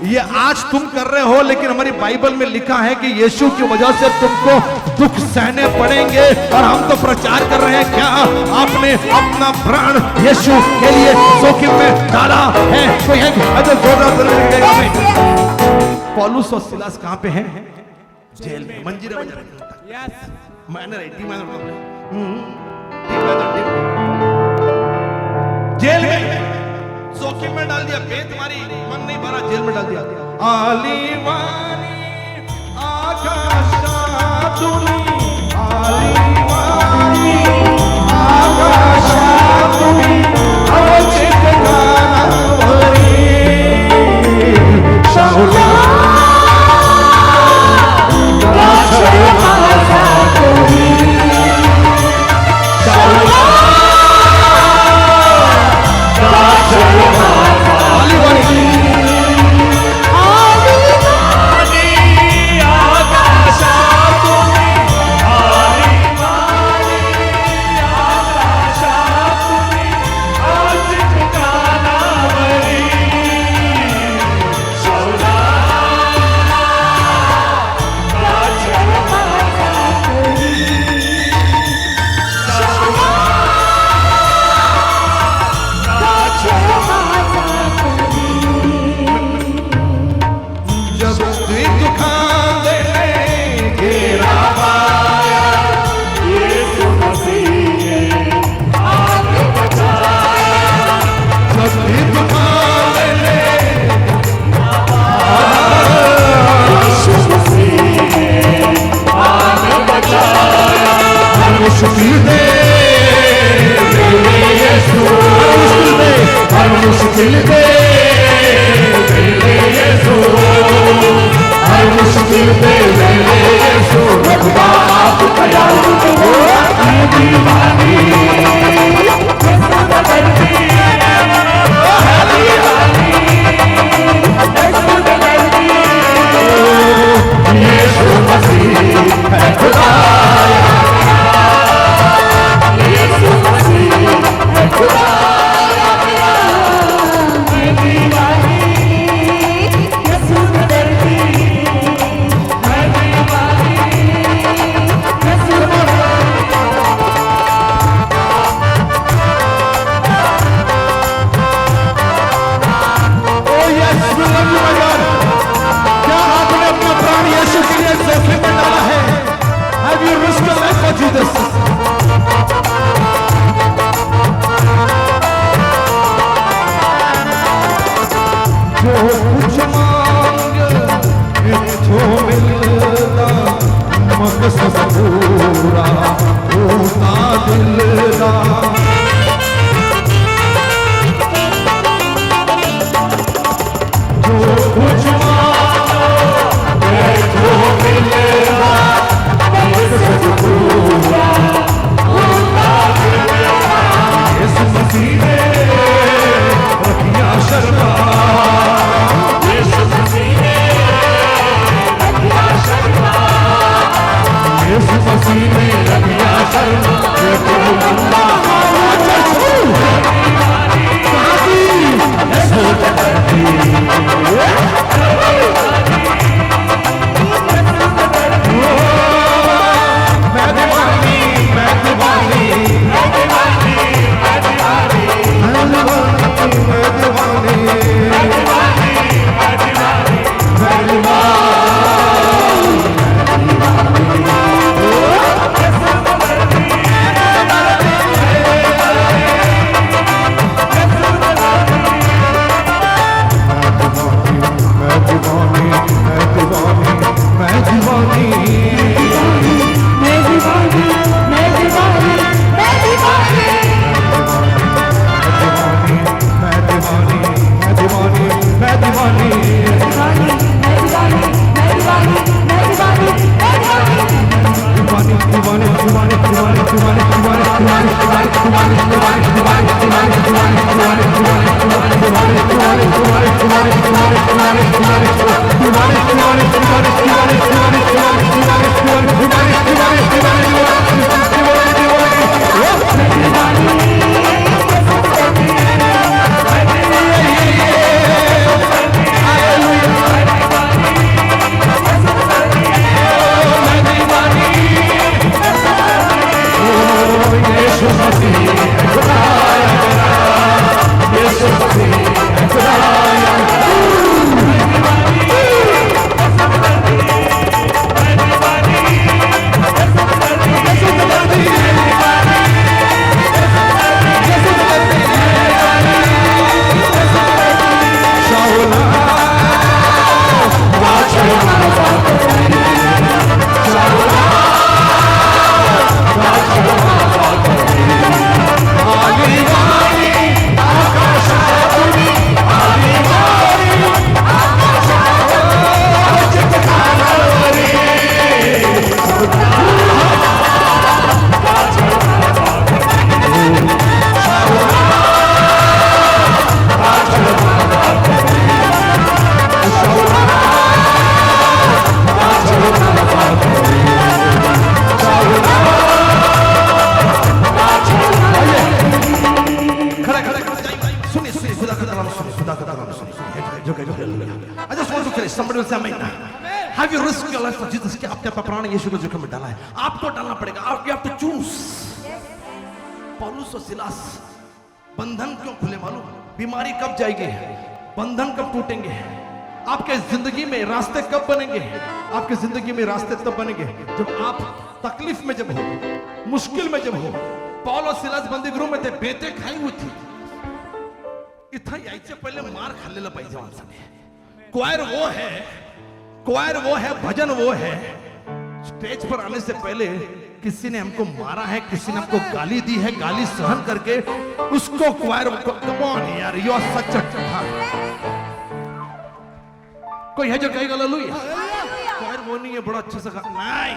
ये आज तुम कर रहे हो, लेकिन हमारी बाइबल में लिखा है कि यीशु की वजह से तुमको दुख सहने पड़ेंगे। और हम तो प्रचार कर रहे हैं, क्या आपने अपना प्राण यीशु के लिए जोखिम में डाला है? कोई है? पौलुस और सिलास कहां पे हैं? जेल में, मंजीरा बजा रहे हैं। मैंने जेल में जोखिम में डाल दिया, बेत मारी, मन नहीं भरा, जेल में डाल दिया। आलीवानी आकाशातुनी, आलीवानी आकाशातुनी, अवचित गानावरी शाहुला Somebody will say amen. Have you risked your life for Jesus? क्या आपने अपना प्राण यीशु को जोखिम में डाला है? आपको डालना पड़ेगा. You have to choose. पौलुस और सिलास बंधन क्यों खुले मालूम? बीमारी कब जाएगी? बंधन कब टूटेंगे? आपके जिंदगी में रास्ते कब बनेंगे? आपके जिंदगी में रास्ते तब बनेंगे जब आप तकलीफ में जब हो, मुश्किल में जब हो. पौल और सिलास बंदी गृह में थे, बेते खाई हुई थी. इतना यायचे पहले मार खाल्लेलं पाहिजे माणसाने. क्वायर वो है, भजन वो है. स्टेज पर आने से पहले किसी ने हमको मारा है, किसी ने हमको गाली दी है, गाली सहन करके उसको क्वायर. कम ऑन यार, यू आर सच अ. कोई है जो कहेगा हालेलुया? क्वायर वो नहीं है, बड़ा अच्छा सा नहीं.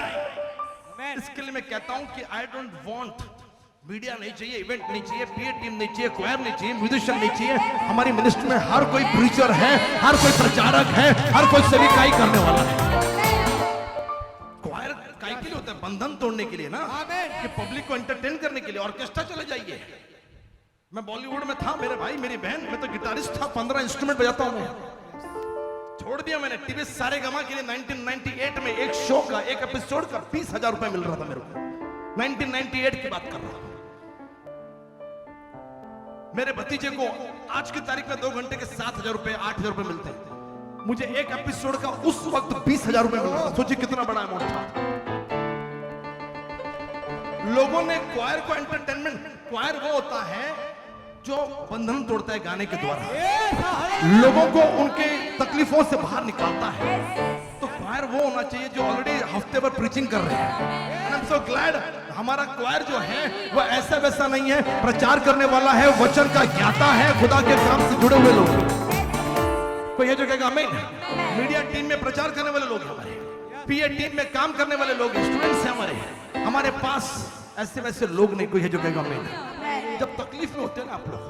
इसके लिए मैं कहता हूं कि आई डोंट वांट मीडिया नहीं चाहिए, इवेंट नहीं चाहिए, पीए टीम नहीं चाहिए, क्वायर नहीं चाहिए, म्यूजिशियन नहीं चाहिए. हमारी मिनिस्ट्री में हर कोई प्रीचर है, हर कोई प्रचारक है, हर कोई सेविकाई करने वाला है. क्वायर काहे के लिए होता है? बंधन तोड़ने के लिए ना, कि पब्लिक को एंटरटेन करने के लिए. ऑर्केस्ट्रा चले जाइए. मैं बॉलीवुड में था, मेरे भाई मेरी बहन, मैं तो गिटारिस्ट था, 15 इंस्ट्रूमेंट बजाता हूं. छोड़ दिया मैंने. टीवी सारेगामा के लिए 1998 में एक शो का, एक एपिसोड का 20,000 रुपए मिल रहा था मेरे को. 1998 की बात कर रहा हूं. मेरे भतीजे को आज की तारीख में 2 घंटे के 7,000 रुपए, 8,000 रुपए मिलते हैं. मुझे एक एपिसोड का उस वक्त 20,000 रुपए मिल रहा था. सोचिए कितना बड़ा अमाउंट था. लोगों ने क्वायर को एंटरटेनमेंट. क्वायर वो होता है जो बंधन तोड़ता है गाने के द्वारा, लोगों को उनके तकलीफों से बाहर निकालता है. तो क्वायर वो होना चाहिए जो ऑलरेडी हफ्ते भर प्रीचिंग कर रहे हैं. And I am so glad हमारा क्वायर जो है वो ऐसा वैसा नहीं है, प्रचार करने वाला है, वचन का ज्ञाता है, खुदा के काम से जुड़े हुए लोग. कोई है जो कहेगा आमीन? मीडिया टीम में प्रचार करने वाले लोग, हमारे पीए टीम में काम करने वाले लोग, स्टूडेंट्स हैं हमारे पास ऐसे वैसे लोग नहीं. कोई है जो कहेगा आमीन? जब तकलीफ में होते हैं ना आप लोग,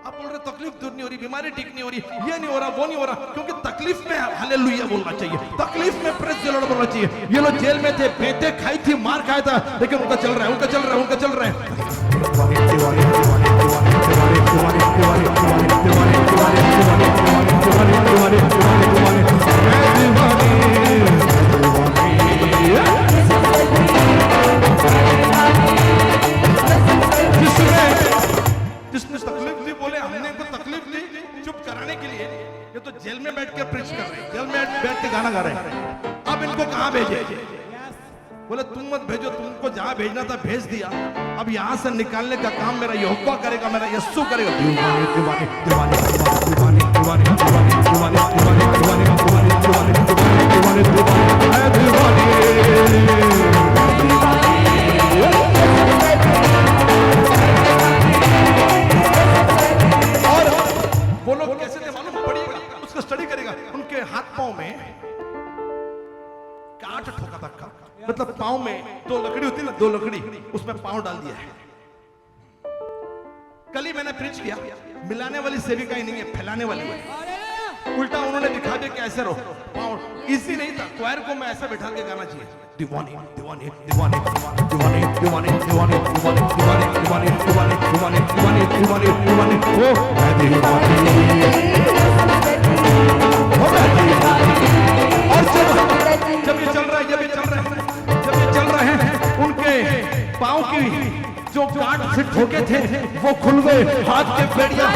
आप बोल रहे तकलीफ दूर नहीं हो रही, बीमारी ठीक नहीं हो रही, ये नहीं हो रहा, वो नहीं हो रहा, क्योंकि तकलीफ में हालेलुया बोलना चाहिए, तकलीफ में प्रेज द लॉर्ड बोलना चाहिए. ये लोग जेल में थे, बेटे खाई थी, मार खाया था, लेकिन उनका चल रहा है, उनका चल रहा है, जहां भेजना था भेज दिया, अब यहां से निकालने का काम मेरा यहोवा करेगा, मेरा यस्सु करेगा। दीवाने दीवाने दीवाने दीवाने दीवाने दीवाने दीवाने दीवाने दीवाने दीवाने दीवाने दीवाने दीवाने और वो लोग कैसे थे मालूम पड़ेगा, उसका स्टडी करेगा। उनके हाथ पांव में काट ठोका था, मतलब पांव में दो लकड़ी होती है ना, दो लकड़ी, उसमें पांव डाल दिया है। कल ही मैंने प्रीच किया, मिलाने वाली सेविका ही नहीं है, फैलाने वाली है। उल्टा उन्होंने दिखा दिया कि ऐसे रहो, पांव इजी नहीं था। क्वायर को मैं ऐसा बैठा के गाना चाहिए, दीवाने दीवाने दीवाने दीवाने दीवाने दीवाने दीवाने दीवाने दीवाने दीवाने दीवाने दीवाने दीवाने दीवाने ओ मैं दीवाने। और जब ये चल रहा है, जब ये चल रहे हैं, उनके पांव की जो गांठ से ठोके थे वो खुल गए, हाथ के बेड़िया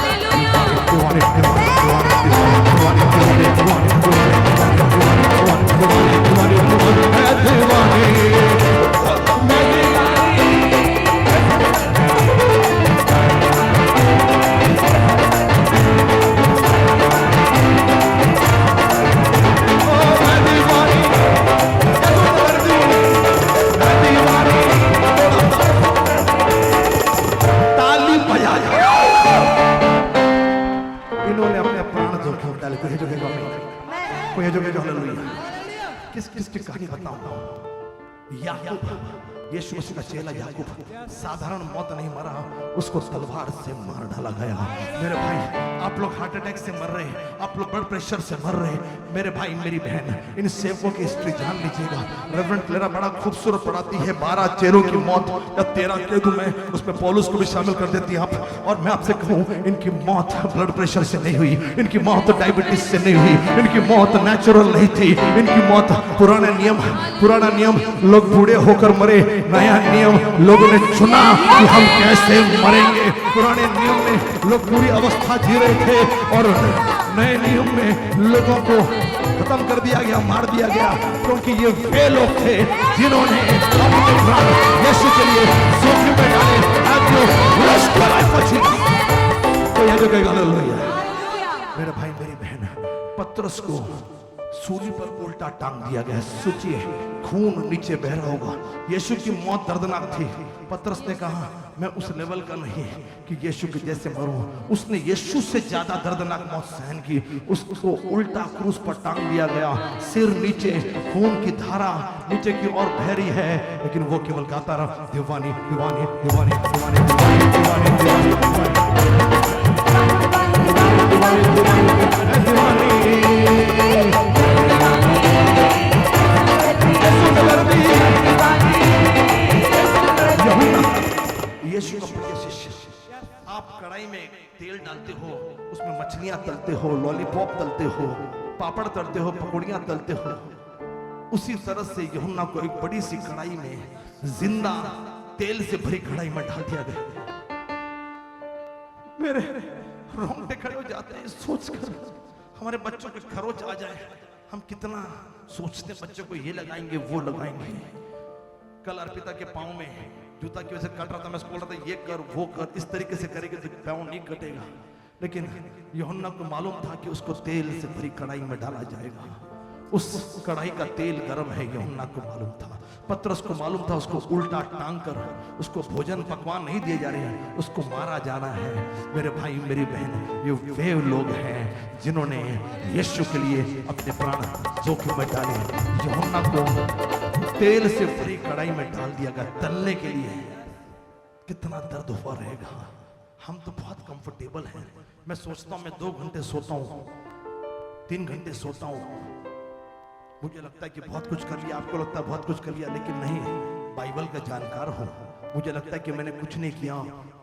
किसकी कहानी बताऊं। याकूब, यीशु मसीह का चेला याकूब साधारण मौत नहीं मरा, उसको तलवार से मार डाला गया। मेरे भाई, आप लोग हार्ट अटैक से मर रहे हैं, आप लोग ब्लड प्रेशर से मर रहे हैं। मेरे भाई मेरी बहन, इन सेवकों की हिस्ट्री जान लीजिएगा। रेवरेंड क्लेरा बड़ा खूबसूरत पढ़ाती है 12 चेलों की मौत, या 13 कह दूं मैं, उसमें पौलुस को भी शामिल कर देती है आप। और मैं आपसे कहूं, इनकी मौत ब्लड प्रेशर से नहीं हुई, इनकी मौत डायबिटीज से नहीं हुई, इनकी मौत नेचुरल नहीं थी, इनकी मौत पुराना नियम लोग बूढ़े होकर मरे, नया नियम लोगों ने चुना कि हम कैसे मरेंगे। पुराने नियम में लोग पूरी अवस्था जी रहे थे और नए नियम में लोगों को खत्म कर दिया गया, मार दिया गया, क्योंकि ये वे लोग थे जिन्होंने अपने प्राण यीशु के लिए जोखिम में डाले। तो ये जो कहेगा हालेलुया। मेरे भाई मेरी बहन, पतरस को सूली पर उल्टा टांग दिया गया। सोचिए, खून नीचे बह रहा होगा। यीशु की मौत दर्दनाक थी। पतरस ने कहा, मैं उस लेवल का नहीं कि यीशु के जैसे मरूं। उसने यीशु से ज्यादा दर्दनाक मौत सहन की। उसको उल्टा क्रूस पर टांग दिया गया, सिर नीचे, खून की धारा नीचे की ओर बह रही है, लेकिन वो केवल गाता रहा, दीवानी दीवानी दीवानी दीवानी दीवानी दीवानी दीवानी दीवानी। यीशु का प्रिय शिष्य, आप कढ़ाई में तेल डालते हो, उसमें मछलियां तलते हो, लॉलीपॉप तलते हो, पापड़ तलते हो, पकौड़ियां तलते हो। उसी तरह से यूहन्ना को एक बड़ी सी कढ़ाई में, जिंदा तेल से भरी कढ़ाई में डाल दिया गया। मेरे रोंगटे खड़े हो जाते हैं सोचकर। हमारे बच्चों के खरोच आ जाए, हम कितना सोचते हैं बच्चों को ये लगाएंगे वो लगाएंगे। कल अर्पिता के पाँव में जूता की वजह से कट रहा था, मैं उसको बोल रहा था ये कर वो कर, इस तरीके से करेंगे तो पाँव नहीं कटेगा। लेकिन यूहन्ना को मालूम था कि उसको तेल से भरी कढ़ाई में डाला जाएगा। उस कढ़ाई का तेल गर्म है, यूहन्ना को मालूम था। पतरस को मालूम था, उसको उल्टा टांग कर उसको भोजन पकवान नहीं दिए जा रहे हैं, उसको मारा जाना है। मेरे भाई मेरी बहन, ये वे लोग हैं जिन्होंने यीशु के लिए अपने प्राण जोखिम में डाले। यूहन्ना को तेल से भरी कढ़ाई में डाल दिया गया तलने के लिए। कितना दर्द हुआ रहेगा। हम तो बहुत कंफर्टेबल हैं। मैं सोचता हूं, मैं 2 घंटे सोता हूं, 3 घंटे सोता हूं, मुझे लगता है कि बहुत कुछ कर लिया, आपको लगता है बहुत कुछ कर लिया, लेकिन नहीं। बाइबल का जानकार हूं, मुझे लगता है कि मैंने कुछ नहीं किया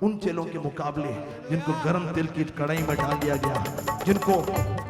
उन चेलों के मुकाबले जिनको गर्म तेल की कढ़ाई में डाल दिया गया, जिनको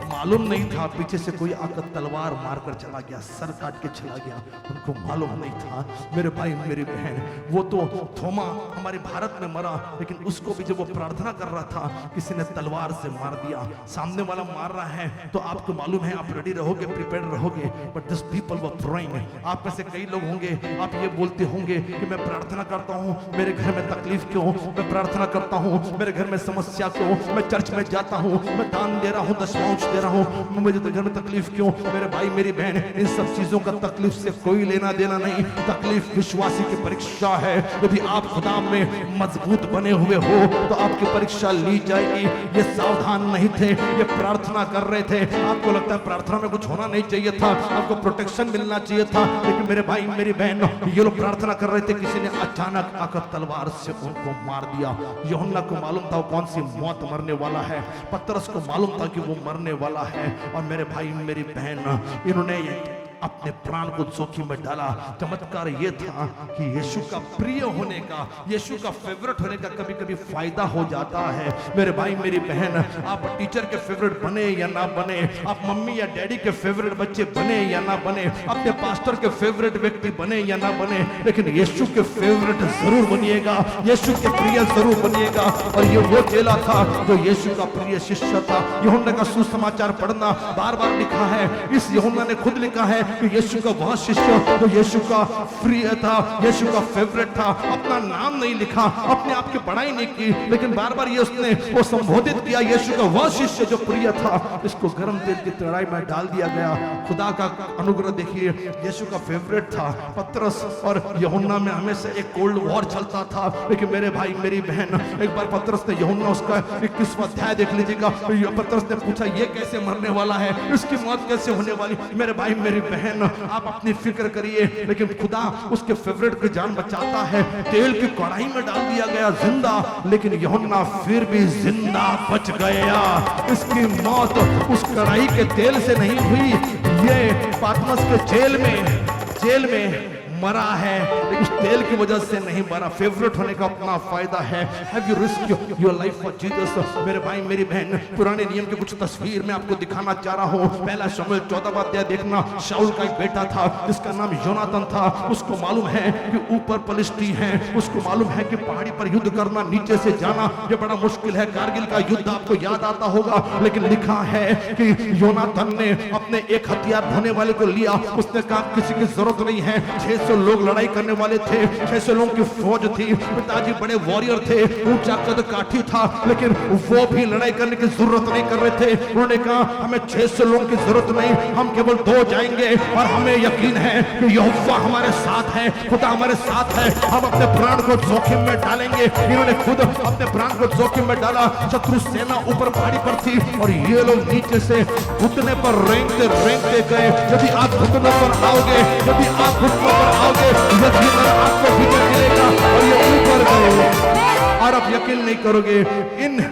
मालूम नहीं था पीछे से कोई आकर तलवार मारकर चला गया, सर काट के चला गया, उनको मालूम नहीं था। मेरे भाई मेरी बहन, वो तो थोमा हमारे भारत में मरा, लेकिन उसको भी जब वो प्रार्थना कर रहा था किसी ने तलवार से मार दिया। सामने वाला मार रहा है तो आपको मालूम है, आप रेडी रहोगे, प्रिपेयर्ड रहोगे, but this people were praying. आप में से कई लोग होंगे, आप ये बोलते हो होंगे कि मैं प्रार्थना करता हूँ, मेरे घर में तकलीफ क्यों, मैं प्रार्थना करता हूँ, मेरे घर में समस्या क्यों, मैं चर्च में जाता हूँ, मैं दान दे रहा हूँ, दशमांश दे रहा हूँ, मुझे तो घर में तकलीफ क्यों। मेरे भाई मेरी बहन, इन सब चीजों का तकलीफ से कोई लेना देना नहीं। तकलीफ विश्वासी की परीक्षा है। यदि आप खुदा में मजबूत बने हुए हो तो आपकी परीक्षा ली जाएगी। ये सावधान नहीं थे, ये प्रार्थना कर रहे थे। आपको लगता है प्रार्थना में कुछ होना नहीं चाहिए था, आपको प्रोटेक्शन मिलना चाहिए था, लेकिन मेरे भाई मेरी बहन, ये लोग प्रार्थना कर रहे थे, किसी ने अचानक आकर तलवार से उनको मार दिया। यूहन्ना को मालूम था वो कौन सी मौत मरने वाला है, पतरस को मालूम था कि वो मरने वाला है। और मेरे भाई मेरी बहन, इन्होंने अपने प्राण को जोखिम में डाला। चमत्कार ये था कि यीशु का प्रिय होने का, यीशु का फेवरेट होने का कभी कभी फायदा हो जाता है। मेरे भाई मेरी बहन, आप टीचर के फेवरेट बने या ना बने, आप मम्मी या डैडी के फेवरेट बच्चे बने या ना बने, अपने पास्टर के फेवरेट व्यक्ति बने या ना बने, लेकिन यीशु के फेवरेट जरूर बनिएगा, यीशु के प्रिय जरूर बनिएगा। और ये वो चेला था जो यीशु का प्रिय शिष्य था। यूहन्ना का सुसमाचार पढ़ना, बार बार लिखा है, इस यूहन्ना ने खुद लिखा है कि यीशु का वह शिष्य जो यीशु का प्रिय था, यीशु का फेवरेट था। अपना नाम नहीं लिखा, अपने आप की बड़ाई नहीं की, लेकिन बार बार ये उसने वो संबोधित किया, यीशु का वह शिष्य जो प्रिय था। इसको गर्म तेल की कढ़ाई में डाल दिया गया। खुदा का अनुग्रह देखिए, यीशु का फेवरेट था। पतरस और यूहन्ना में हमेशा एक कोल्ड वॉर चलता था। लेकिन मेरे भाई मेरी बहन, एक बार पतरस ने यूहन्ना उसका 21वां अध्याय देख लीजिएगा। पतरस ने पूछा ये कैसे मरने वाला है, इसकी मौत कैसे होने वाली। मेरे भाई मेरी बहन, आप अपनी फिक्र करिए, लेकिन खुदा उसके फेवरेट की जान बचाता है। तेल की कढ़ाई में डाल दिया गया जिंदा, लेकिन यूहन्ना फिर भी जिंदा बच गया। इसकी मौत उस कढ़ाई के तेल से नहीं हुई, ये पातमस के जेल में मरा है, उस तेल की वजह से नहीं मरा। फेवरेट होने का अपना फायदा है। Have you risk your life for Jesus. मेरे भाई मेरी बहन, पुराने नियम की कुछ तस्वीर मैं आपको दिखाना चाह रहा हूँ। पहला शमूएल 14वां अध्याय देखना। शाऊल का एक बेटा था जिसका नाम योनातन था। उसको मालूम है कि ऊपर पलिश्ती हैं, उसको मालूम है कि पहाड़ी पर युद्ध करना, नीचे से जाना ये बड़ा मुश्किल है। कारगिल का युद्ध आपको याद आता होगा, लेकिन लिखा है कि योनातन ने अपने एक हथियार ढोने वाले को लिया। उसने कहा किसी की जरूरत नहीं है। 600 लोग लड़ाई करने वाले थे, 600 लोगों की फौज थी। पिताजी बड़े वॉरियर थे, ऊंचा कद काठी था, लेकिन वो भी लड़ाई करने की जरूरत नहीं कर रहे थे। उन्होंने कहा हमें 600 लोगों की जरूरत नहीं, हम केवल 2 जाएंगे और हमें यकीन है कि यहोवा हमारे साथ है, खुदा हमारे साथ है, हम अपने प्राण को जोखिम में डालेंगे। इन्होंने खुद अपने प्राण को जोखिम में डाला। शत्रु सेना ऊपर पहाड़ी पर थी और ये लोग नीचे से घुटने पर रेंगते रेंगते गए। यदि आप घुटनों पर आओगे, यदि आप घुटनों पर आओगे, यकीनन आपको विजय मिलेगा। और ये ऊपर गए और आप यकीन नहीं करोगे, इन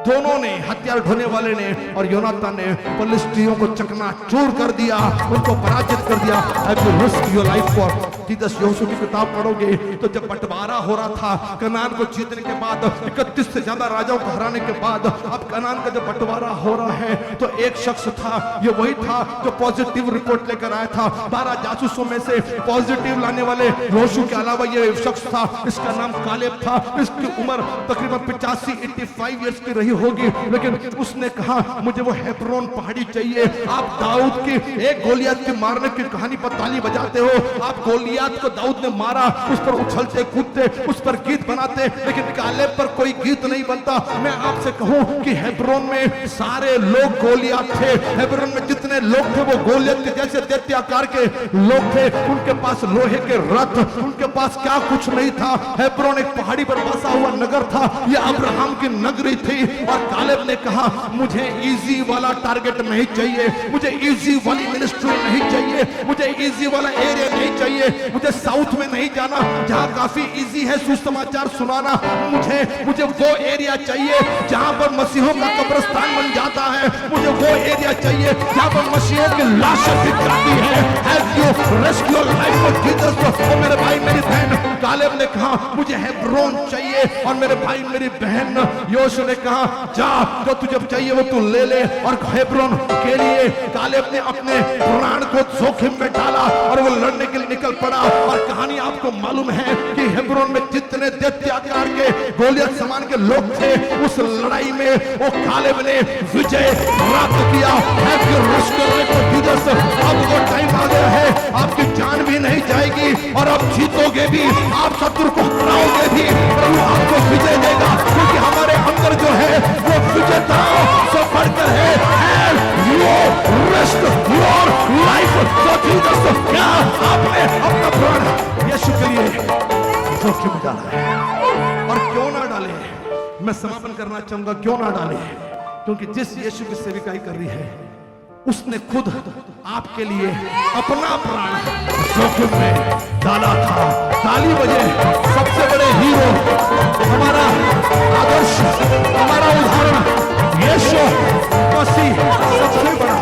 दोनों ने, हथियार ढोने वाले ने और योनातान ने, पलिश्तियों को चकनाचूर कर दिया, उनको पराजित कर दिया। Have you risk your life for Jesus. यहोशू की किताब पढ़ोगे तो जब बंटवारा हो रहा था, कनान को जीतने के बाद, 31 से ज्यादा राजाओं को हराने के बाद, अब कनान का जब बंटवारा हो रहा है तो एक शख्स था, ये वही था जो पॉजिटिव रिपोर्ट लेकर आया था। 12 जासूसों में से पॉजिटिव लाने वाले यहोशू के अलावा ये शख्स था, इसका नाम कालेब था। इसकी उम्र तकरीबन 85 ईयर्स की रही होगी, लेकिन उसने कहा मुझे वो हेब्रोन पहाड़ी चाहिए। आप दाऊद की एक गोलियत के मारने की कहानी पर ताली बजाते हो, आप गोलियत को दाऊद ने मारा, उस पर उछलते कूदते, उस पर गीत बनाते, लेकिन कालेब पर कोई गीत नहीं बनता। मैं आपसे कहूं कि हेब्रोन में सारे लोग गोलियत थे। हेब्रोन में जितने लोग थे वो गोलियत के जैसे दैत्य आकार के लोग थे। उनके पास लोहे के रथ, उनके पास क्या कुछ नहीं था। हेब्रोन एक पहाड़ी पर बसा हुआ नगर था, यह अब्राहम की नगरी थी। और कालेब ने कहा मुझे इजी वाला टारगेट नहीं चाहिए, मुझे इजी वाली मिनिस्ट्री नहीं चाहिए, मुझे इजी वाला एरिया नहीं चाहिए, मुझे साउथ में नहीं जाना जहां काफी इजी है सुसमाचार सुनाना। मुझे वो एरिया चाहिए जहां पर मसीहों का कब्रिस्तान बन जाता है। मुझे वो एरिया चाहिए जहां पर मसीहों की लाशें बिक जाती है। Have you risk your life for Jesus. और मेरे भाई मेरी बहन, कालेब ने कहा मुझे हेब्रोन चाहिए। और मेरे भाई मेरी बहन, यहोशू ने कहा जा, जो तुझे चाहिए वो तू ले ले। और हेब्रोन के लिए कालेब ने अपने प्राण को जोखिम में डाला और वो लड़ने के लिए निकल पड़ा। और कहानी आपको मालूम है कि हेब्रोन में जितने दैत्याकार के गोलियत समान के लोग थे, उस लड़ाई में वो कालेब ने विजय प्राप्त किया। हैव यू रिस्क करने को जीसस, अब वो टाइम आ गया है, आपकी जान भी नहीं जाएगी और आप जीतोगे भी, आप शत्रु को हराओगे भी। प्रभु आपको विजय देगा, क्योंकि हमारे अंदर जो है वो विजेताओं से बढ़कर है। Your rest, your life, so Jesus, क्या आपने अपना प्राण यीशु के लिए जोखिम में डाला है? और क्यों ना डाले? मैं समापन करना चाहूंगा, क्यों ना डाले? क्योंकि जिस यीशु की सेविकाई कर रही है उसने खुद आपके लिए अपना प्राण जोखिम में डाला था। ताली बजे। सबसे बड़े हीरो, हमारा आदर्श, हमारा उदाहरण यीशु मसीह, सबसे बड़ा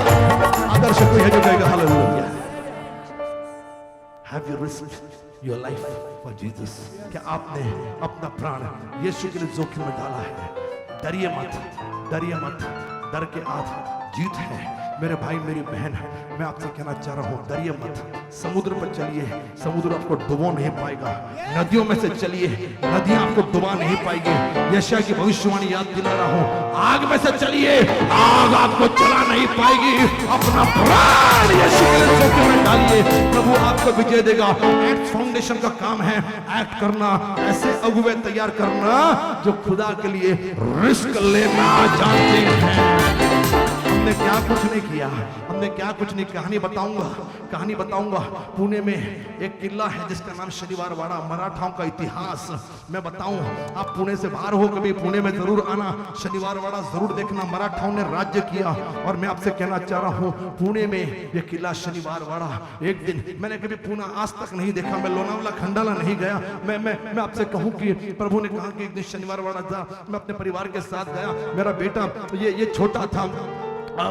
आदर्श कोई है जो कहेगा hallelujah. Have you risked your life for Jesus? क्या आपने अपना प्राण यीशु के लिए जोखिम में डाला है? डरिए मत, डरिए मत, डर के आज जीत है। मेरे भाई मेरी बहन, मैं आपसे कहना चाह रहा हूं, डरिए मत। समुद्र पर चलिए, समुद्र आपको डुबो नहीं पाएगा। नदियों में से चलिए, नदियां आपको डुबा नहीं पाएगी। यशायाह की भविष्यवाणी याद दिला रहा हूं, आग में से चलिए, आग आपको जला नहीं पाएगी। अपना प्राण यीशु के लिए जोखिम में डालिए, प्रभु आपको विजय देगा। एक्ट फाउंडेशन का काम है एक्ट करना, ऐसे अगुवे तैयार करना जो खुदा के लिए रिस्क लेना जानते हैं। हमने क्या कुछ नहीं किया, हमने क्या कुछ नहीं। कहानी बताऊंगा। पुणे में एक किला है जिसका नाम शनिवार वाड़ा, मराठाओं का इतिहास मैं बताऊं। आप पुणे से बाहर हो, कभी पुणे में जरूर आना, शनिवार वाड़ा जरूर देखना। मराठाओं ने राज्य किया और मैं आपसे कहना चाह रहा हूं, पुणे में ये किला शनिवार वाड़ा, एक दिन मैंने कभी पुणे आज तक नहीं देखा। मैं लोनावला खंडाला नहीं गया। मैं आपसे कहूं कि प्रभु ने कहा कि एक दिन शनिवार वाड़ा था, मैं अपने परिवार के साथ गया। मेरा बेटा ये छोटा था,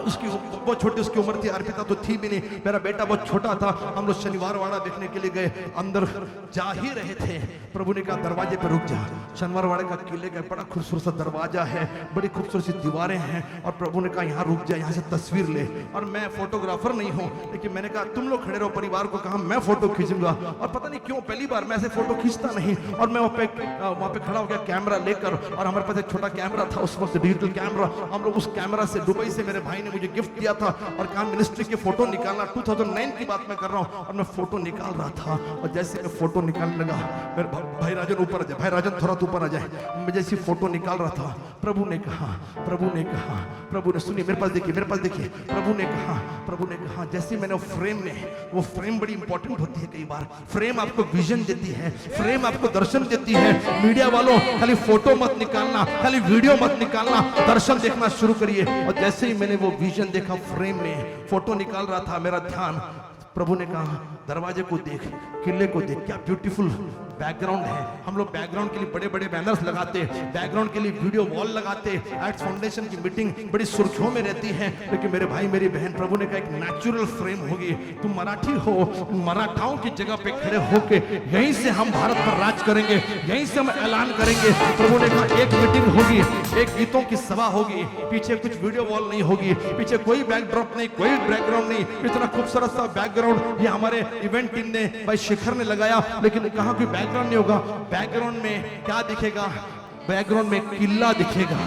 उसकी बहुत छोटी उसकी उम्र थी, अर्पिता तो थी भी नहीं, मेरा बेटा बहुत छोटा था। हम लोग शनिवार वाड़ा देखने के लिए गए, अंदर जा ही रहे थे, प्रभु ने कहा दरवाजे पर रुक जा। शनिवार वाड़े का किले का बड़ा खूबसूरत सा दरवाजा है, बड़ी खूबसूरत सी दीवारें हैं, और प्रभु ने कहा यहाँ रुक जा, यहाँ से तस्वीर ले। और मैं फोटोग्राफर नहीं हूँ, लेकिन मैंने कहा तुम लोग खड़े रहो, परिवार को कहा मैं फोटो खींचूंगा। और पता नहीं क्यों पहली बार मैं ऐसे फोटो खींचता नहीं, और मैं वहाँ पे खड़ा हो गया कैमरा लेकर, और हमारे पास एक छोटा कैमरा था उस वक्त, डिजिटल कैमरा। हम लोग उस कैमरा से, दुबई से मेरे भाई ने मुझे गिफ्ट दिया था और कहा मिनिस्ट्री के फोटो निकालना। 2009 की बात मैं कर रहा हूं, और मैं फोटो निकाल रहा था, और जैसे मैं फोटो निकालने लगा, मेरे भाई राजन ऊपर आ जाए, भाई राजन थोड़ा ऊपर आ जाए। मैं जैसे फोटो निकाल रहा था, प्रभु ने सुनिए, मेरे पास देखिए, प्रभु ने कहा जैसे मैंने वो फ्रेम बड़ी इंपॉर्टेंट होती है। कई बार फ्रेम आपको विजन देती है, फ्रेम आपको दर्शन देती है। मीडिया वालों, खाली फोटो मत निकालना, खाली वीडियो मत निकालना, दर्शन देखना शुरू करिए। और जैसे ही मैंने वो विजन देखा, फ्रेम में फोटो निकाल रहा था, मेरा ध्यान, प्रभु ने कहा दरवाजे को देख, किले को देख, क्या ब्यूटीफुल बैकग्राउंड है। हम लोग बैकग्राउंड के लिए बड़े बड़े बैनर्स लगाते, बैकग्राउंड के लिए वीडियो वॉल लगाते, एक्ट फाउंडेशन की मीटिंग बड़ी सुर्खियों में रहती है। लेकिन मेरे भाई मेरी बहन, प्रभु ने कहा एक नेचुरल फ्रेम होगी। तुम मराठी हो, मराठाओं की जगह पे खड़े होके यहीं से हम भारत पर राज करेंगे, यहीं से हम ऐलान करेंगे। प्रभु ने कहा एक मीटिंग होगी, एक गीतों की सभा होगी, पीछे कुछ वीडियो वॉल नहीं होगी, पीछे कोई बैकड्रॉप नहीं, कोई बैकग्राउंड नहीं। इतना खूबसूरत सा बैकग्राउंड ये हमारे इवेंट टीम ने, भाई शिखर ने लगाया। लेकिन कहा कि बैकग्राउंड नहीं होगा। बैकग्राउंड में क्या दिखेगा? बैकग्राउंड में किला दिखेगा,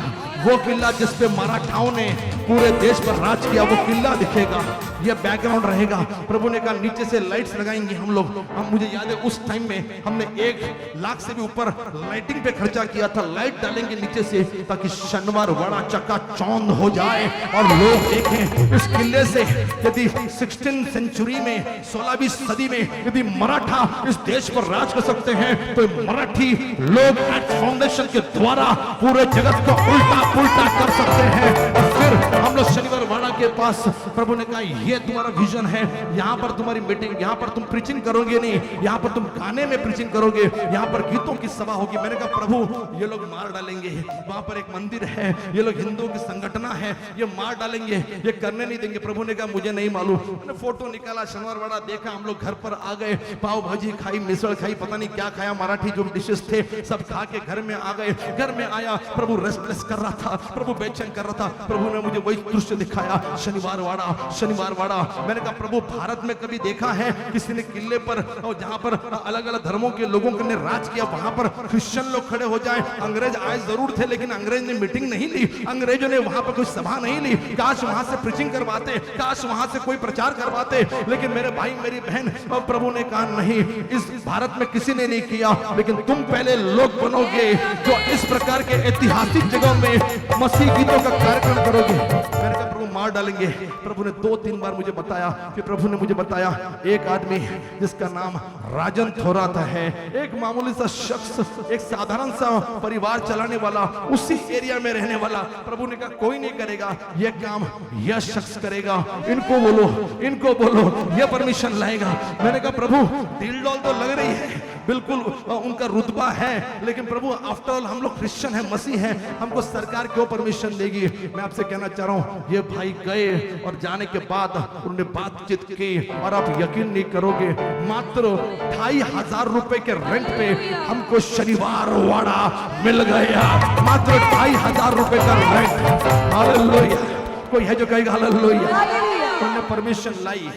वो किला जिसपे मराठाओं ने पूरे देश पर राज किया, वो किला दिखेगा, ये बैकग्राउंड रहेगा। प्रभु ने कहा नीचे से लाइट्स लगाएंगे हम लोग। मुझे याद है उस टाइम में हमने 1 लाख से भी ऊपर लाइटिंग पे खर्चा किया था। लाइट डालेंगे नीचे से ताकि शनिवार वाड़ा चकाचौंध हो जाए और लोग देखें इस किले से। यदि 16वीं सेंचुरी में, 16वीं सदी में यदि मराठा इस देश पर राज कर सकते हैं, तो मराठी लोग एक्ट फाउंडेशन के द्वारा पूरे जगत को उल्टा पुल्टा कर सकते हैं। और फिर हम लोग शनिवार वाड़ा के पास, प्रभु ने कहा ये तुम्हारा विजन है, यहाँ पर तुम्हारी मीटिंग, यहाँ पर तुम प्रीचिंग करोगे नहीं, यहाँ पर तुम गाने में प्रीचिंग करोगे, यहाँ पर गीतों की सभा होगी। मैंने कहा प्रभु ये लोग मार डालेंगे, वहां पर एक मंदिर है, ये लोग हिंदुओं की संगठना है, ये मार डालेंगे, ये करने नहीं देंगे। प्रभु ने कहा मुझे नहीं मालूम। मैंने फोटो निकाला, शनिवार वाड़ा देखा, हम लोग घर पर आ गए, पाव भाजी खाई, मिसळ खाई, पता नहीं क्या खाया, मराठी जो डिशेस थे सब खा के घर में आ गए। घर में आया, प्रभु रेस्टलेस कर रहा था, प्रभु बेचैन कर रहा था। प्रभु ने मुझे वही दृश्य दिखाया, शनिवार वाड़ा। मैंने कहा प्रभु भारत में कभी देखा है किसी ने किले पर और जहां पर अलग अलग धर्मों के लोगों ने राज किया वहां पर क्रिश्चियन लोग खड़े हो जाएं? अंग्रेज आए जरूर थे लेकिन अंग्रेज ने मीटिंग नहीं ली, अंग्रेजों ने वहां पर कोई सभा नहीं ली। काश वहां से प्रीचिंग करवाते, काश वहां से कोई प्रचार करवाते। लेकिन मेरे भाई मेरी बहन, प्रभु ने कहा नहीं, इस भारत में किसी ने नहीं किया, लेकिन तुम पहले लोग बनोगे जो इस प्रकार के ऐतिहासिक जगह में मसीह गीतों का कार्यक्रम करोगे। मैंने कहा प्रभु मार डालेंगे। प्रभु ने 2-3 बार मुझे बताया, फिर प्रभु ने मुझे बताया एक आदमी जिसका नाम राजन थोरात है, एक मामूली सा शख्स, एक साधारण सा परिवार चलाने वाला, उसी एरिया में रहने वाला। प्रभु ने कहा कोई नहीं करेगा यह काम, यह शख्स करेगा, इनको बोलो यह परमिशन लाएगा। मैंने कहा प्रभु दिल डॉल तो लग रही है, बिल्कुल उनका रुतबा है, लेकिन प्रभु आफ्टर ऑल हम लोग क्रिश्चियन हैं, मसीह हैं, हमको सरकार क्यों परमिशन देगी? मैं आपसे कहना चाह रहा हूं, ये भाई गए और जाने के बाद उन्होंने बातचीत की और आप यकीन नहीं करोगे, मात्र 2500 रुपए के रेंट पे हमको शनिवार वाड़ा मिल गया। मात्र 2500 रुपए का रेंट। हालेलुया। कोई है जो कहेगा हालेलुया? उन्होंने परमिशन लाई।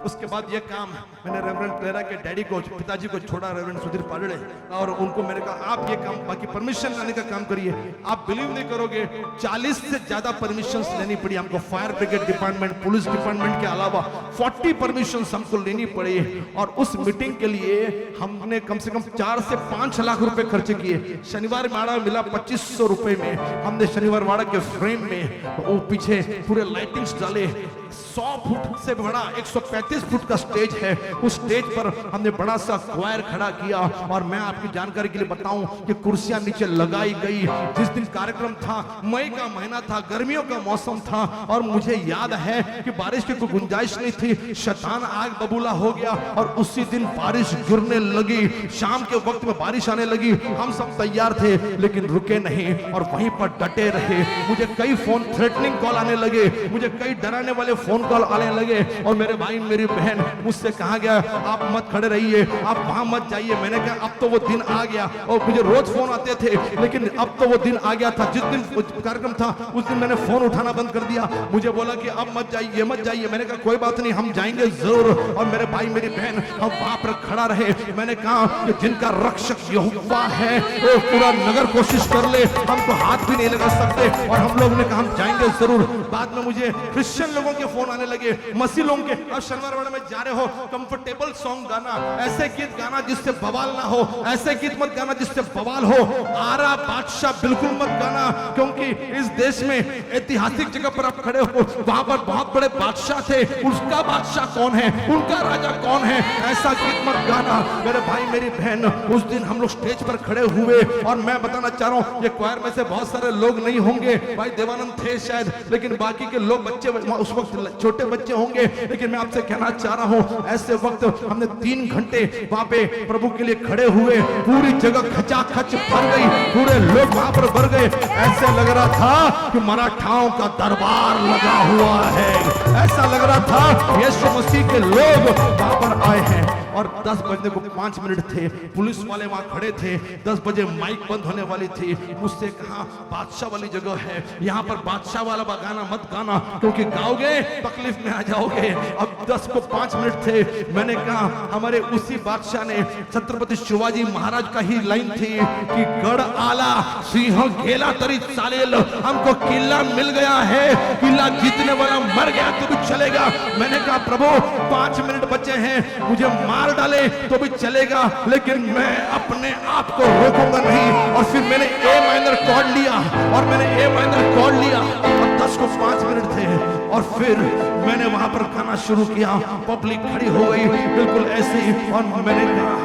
उसके बाद ये काम मैंने रेवरेंड क्लेरा के डैडी को, पिताजी को छोड़ा, रेवरेंड सुधीर पालड़े, और उनको मैंने कहा आप ये काम, बाकी परमिशन लाने का काम करिए। आप बिलीव नहीं करोगे 40 से ज्यादा परमिशन लेनी पड़ी हमको, fire brigade department, police department के अलावा 40 परमिशन हमको लेनी पड़ी। और उस मीटिंग के लिए हमने कम से कम 4 से 5 लाख रुपए खर्च किए। शनिवार वाड़ा मिला 2500 रुपए में। हमने शनिवार वाड़ा के फ्रेम में वो पीछे पूरे लाइटिंग्स डाले। 100 फुट से बड़ा 135 फुट का स्टेज है, उस स्टेज पर हमने बड़ा सा क्वायर खड़ा किया। और मैं आपकी जानकारी के लिए बताऊं कि कुर्सियां नीचे लगाई गई। जिस दिन कार्यक्रम था, मई का महीना था, गर्मियों का मौसम था, और मुझे याद है कि बारिश की कोई गुंजाइश नहीं थी। शैतान आग बबूला हो गया और उसी दिन बारिश गिरने लगी। शाम के वक्त में बारिश आने लगी। हम सब तैयार थे लेकिन रुके नहीं और वहीं पर डटे रहे। मुझे कई फोन थ्रेटनिंग कॉल आने लगे, मुझे कई डराने वाले फोन कॉल आने लगे। और मेरे भाई मेरी बहन, मुझसे कहा गया आप मत खड़े रहिए, आप वहां मत जाइए। मैंने कहा अब तो वो दिन आ गया। और मुझे रोज फोन आते थे, लेकिन अब तो वो दिन आ गया था। जिस दिन कार्यक्रम था उस दिन मैंने फोन उठाना बंद कर दिया। मुझे बोला कि अब मत जाइए, मत जाइए। मैंने कहा कोई बात नहीं, हम जाएंगे जरूर। और मेरे भाई मेरी बहन हम वहां पर खड़ा रहे। मैंने कहा कि जिनका रक्षक यहोवा है वो पूरा नगर कोशिश कर ले, हम तो हाथ भी नहीं लगा सकते। और हम लोग ने कहा हम जाएंगे जरूर। बाद में मुझे क्रिश्चियन लोगों के फोन आने लगे, मसीह लोगों के। अब शनिवार वाड़े में जा रहे हो, कंफर्टेबल सॉन्ग गाना, ऐसे गीत गाना जिससे बवाल ना हो, ऐसे गीत मत गाना जिससे बवाल हो। आरा बादशाह बिल्कुल मत गाना, क्योंकि इस देश में ऐतिहासिक जगह पर आप खड़े हो, वहां पर बहुत बड़े बादशाह थे। उसका बादशाह कौन है, उनका राजा कौन है, ऐसा गीत मत गाना। मेरे भाई मेरी बहन, उस दिन हम लोग स्टेज पर खड़े हुए। और मैं बताना चाह रहा हूं, ये क्वायर में से बहुत सारे लोग नहीं होंगे, भाई देवानंद थे शायद, लेकिन बाकी के लोग बच्चे उस वक्त छोटे बच्चे होंगे। लेकिन मैं आपसे कहना चाह रहा हूं, ऐसे वक्त हमने 3 घंटे वहां पे प्रभु के लिए खड़े हुए। पूरी जगह खचाखच भर गई, पूरे लोग वहां पर भर गए। ऐसे लग रहा था कि मराठाओं का दरबार लगा हुआ है। ऐसा लग रहा था यीशु मसीह के लोग वहां पर आए हैं। और 10 बजने को 5 मिनट थे, पुलिस वाले वहां खड़े थे। 10 बजे माइक बंद होने वाली थी। मुझसे कहा बादशाह वाली जगह है, यहाँ पर बादशाह वाला गाना मत गाना, क्योंकि गाओगे तकलीफ में आ जाओगे। अब 10 को 5 मिनट थे। मैंने कहा हमारे उसी बादशाह ने, छत्रपति शिवाजी महाराज का ही लाइन थी कि गढ़ आला सिंह गेला तरी चालेल, हमको किला मिल गया है, किला जीतने वाला मर गया तो भी चलेगा। मैंने कहा प्रभु 5 मिनट बचे हैं, मुझे मार डाले तो भी चलेगा, लेकिन मैं अपने आप को रोकूंगा नहीं। और फिर मैंने ए माइनर कॉर्ड लिया और मैंने ए माइनर कॉर्ड लिया और 10 को 5 मिनट थे। और फिर मैंने वहां पर गाना शुरू किया। पब्लिक खड़ी हो गई बिल्कुल ऐसे ही। और मैंने कहा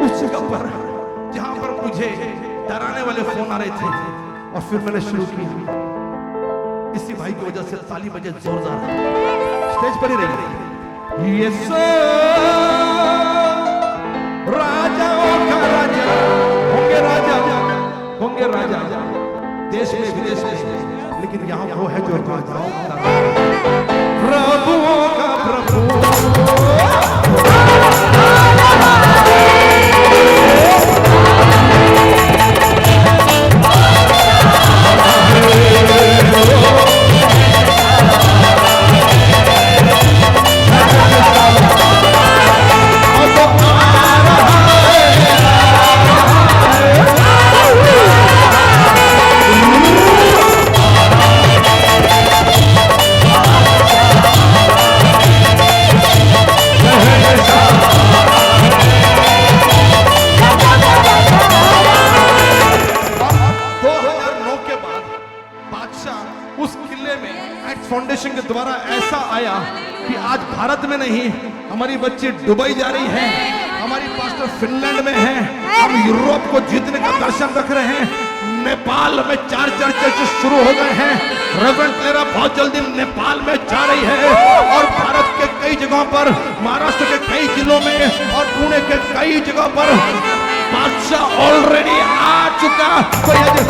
उस जगह पर जहां पर मुझे डराने वाले फोन आ रहे थे, और फिर मैंने शुरू किया। इसी भाई की वजह से ताली बजे जोरदार, स्टेज पर ही रही। यीशु राजाओं का राजा, होंगे राजा देश में विदेश में, लेकिन यहाँ वो है जो राजाओं का, प्रभुओं का प्रभु। के द्वारा ऐसा आया कि आज भारत में नहीं, हमारी बच्ची दुबई जा रही है, हमारी पास्टर फिनलैंड में है, हम यूरोप को जीतने का दर्शन रख रहे हैं। नेपाल में 4 चर्च शुरू हो गए हैं। रेवरेंड क्लेरा बहुत जल्दी नेपाल में जा रही है और भारत के कई जगहों पर, महाराष्ट्र के कई जिलों में और पुणे के कई जगहों पर बादशाह ऑलरेडी आ चुका। कोई आ गया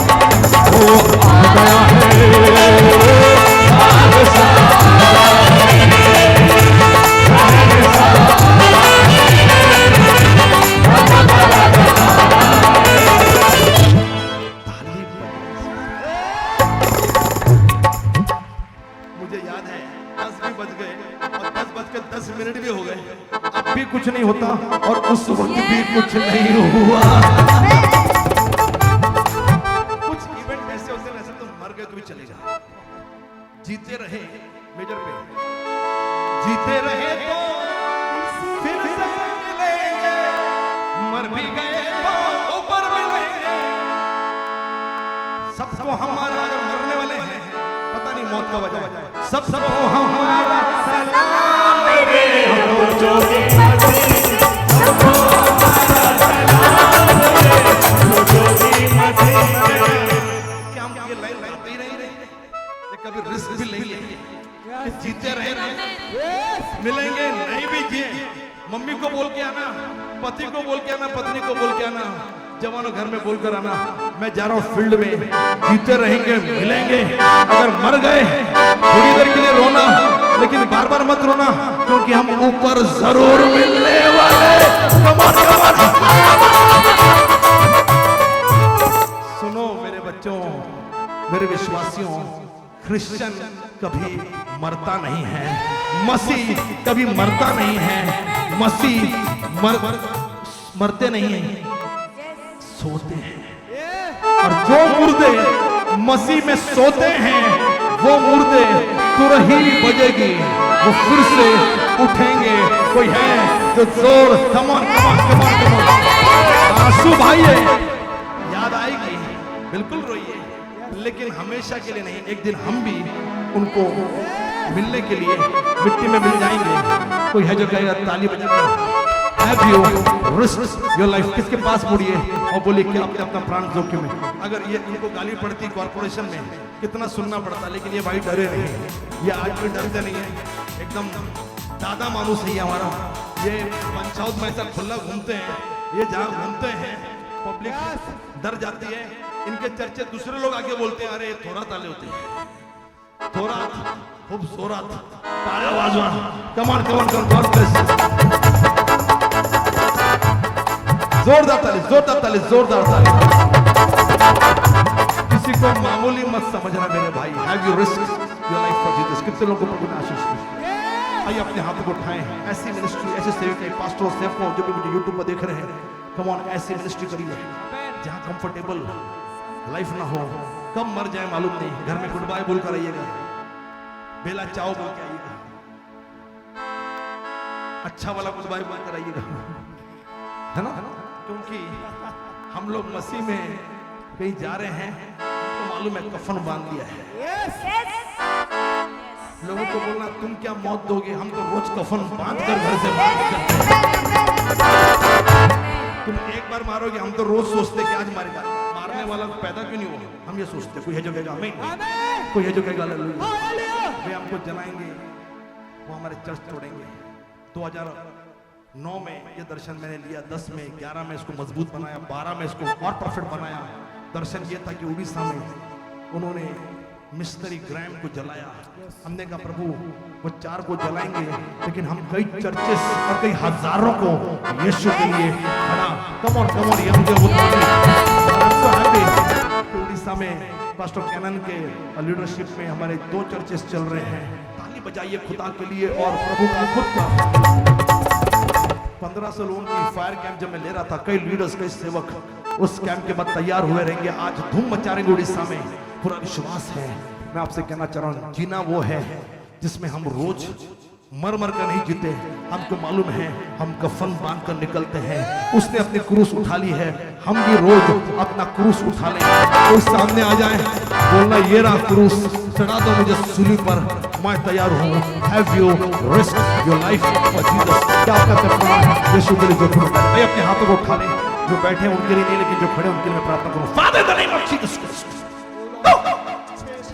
मुझे याद है 10 भी बज गए और 10:10 भी हो गए, अब भी कुछ नहीं होता और उस वक्त भी कुछ नहीं हुआ। कुछ इवेंट ऐसे होते हैं, वैसे तो मर गए तो भी चलेगा। जीते रहे मेजर पे, जीते रहे तो फिर से मिलेंगे, मर भी गए तो ऊपर मिलेंगे। सबको हमारा मरने वाले हैं, पता नहीं मौत का वजह। सबको हमारा सलाम मेरे हो जो भी मसीह, सबको हमारा सलाम मेरे हो जो भी मसीह। क्या हम ये लाइन गाते ही नहीं रहे? कभी रिस्क भी लेंगे कि जीते रहे मिलेंगे, नहीं भी जिए। मम्मी को बोल के आना, पति को बोल के आना, पत्नी को बोल के आना, जवानों घर में बोलकर आना, मैं जा रहा हूँ फील्ड में, जीते रहेंगे मिलेंगे। अगर मर गए थोड़ी देर के लिए रोना, लेकिन बार बार मत रोना, क्योंकि हम ऊपर जरूर मिलने वाले। सुनो मेरे बच्चों, मेरे विश्वासियों, क्रिश्चियन कभी मरता नहीं है, मसीह कभी मरता नहीं है। मसीह मरते नहीं हैं, सोते हैं। और जो मुर्दे मसीह में सोते हैं, वो मुर्दे तुरही बजेगी, वो फिर से उठेंगे। कोई है जो जोर, कमॉन कमॉन कमॉन कमॉन। आंसू भाइये, याद आएगी, बिल्कुल रोइए, लेकिन हमेशा के लिए नहीं। एक दिन हम भी उनको मिलने के लिए मिट्टी में मिल जाएंगे। कोई है जो कहेगा ताली बजाकर Have you risked your life? किसके पास मुड़िए और बोलिए कि आपने अपना प्राण जोखिम में। अगर ये इनको गाली पड़ती कॉर्पोरेशन में, कितना सुनना पड़ता, लेकिन ये भाई डरे नहीं, ये आज भी डरते नहीं है। एकदम दादा मानुस है हमारा। ये पंचायत में ऐसा खुला घूमते हैं, ये जहाँ घूमते हैं पब्लिक डर जाती है। इनके चर्चे दूसरे लोग आके बोलते हैं, अरे थोड़ा ताले होते हैं, थोड़ा खूब जोरात ताले आवाज। कमान कमान कमान, जोरदार ताली, जोरदार ताली, जोरदार ताली। किसी को मामूली मत समझना मेरे भाई। Have you risked your life for Jesus? कितने लोगों को प्रभु ने आशीष दी? आइए अपने हाथों को उठाएं। ऐसी मिनिस्ट्री, ऐसे सेवक, पास्टर, सेवकों जो भी मुझे यूट्यूब पर देख रहे हैं, कम ऑन, ऐसी मिनिस्ट्री करिए जहाँ कंफर्टेबल लाइफ ना हो। कब मर जाए मालूम नहीं। घर में गुड बाय बोल कर आइएगा, बेला चाओ बोल के आइएगा, अच्छा वाला गुड बाय बोल कर आइएगा, है ना? क्योंकि हम लोग मसीह में कहीं जा रहे हैं, तो मालूम है कफन बांध दिया है। लोगों को बोलना तुम क्या मौत दोगे, हम तो रोज कफन बांध कर घर से तुम एक बार मारोगे, हम तो रोज सोचते कि आज मारेगा। मारने वाला पैदा क्यों नहीं हुआ, हम ये सोचते। कोई है जो कहेगा आमीन, कोई है जो कहेगा हालेलुया। वे हमको जलाएंगे, वो हमारे चर्च तोड़ेंगे। 2009 में ये दर्शन मैंने लिया, 10 में, 11 में इसको मजबूत बनाया, 12 में इसको और परफेक्ट बनाया। दर्शन ये था कि उड़ीसा में उन्होंने मिस्टरी ग्रैम को जलाया। हमने कहा प्रभु वो 4 को जलाएंगे, लेकिन हम कई चर्चेस और कई हजारों को यीशु के लिए खड़ा। कम ऑन ये मुझे उड़ीसा में पास्टर कैनन के लीडरशिप में हमारे 2 चर्चेस चल रहे हैं। ताली बजाइए खुदा के लिए और प्रभु का खुद का। 1500 लोगों की फायर कैंप जब मैं ले रहा था, कई लीडर्स, कई सेवक उस कैंप के बाद तैयार हुए रहेंगे। आज धूम मचा रहेंगे उड़ीसा में, पूरा विश्वास है। मैं आपसे कहना चाह रहा हूँ, जीना वो है जिसमें हम रोज मर मर कर नहीं जीते। हमको मालूम है हम कफन बांध कर निकलते हैं। उसने अपनी क्रूस उठा ली है, हम भी रोज अपना क्रूस उठा लेंगे। कोई सामने आ जाए, बोलना ये रहा क्रूस, चढ़ा दो मुझे सूली पर, मैं तैयार हूँ। Have you risk your life for Jesus. क्या आपका अपना यीशु के लिए जोखिम उठाएं? भाई अपने हाथों को उठा लें। जो बैठे हैं उनके लिए नहीं, लेकिन जो खड़े हैं उनके लिए मैं प्रार्थना करूँ। Father in the name of Jesus Christ,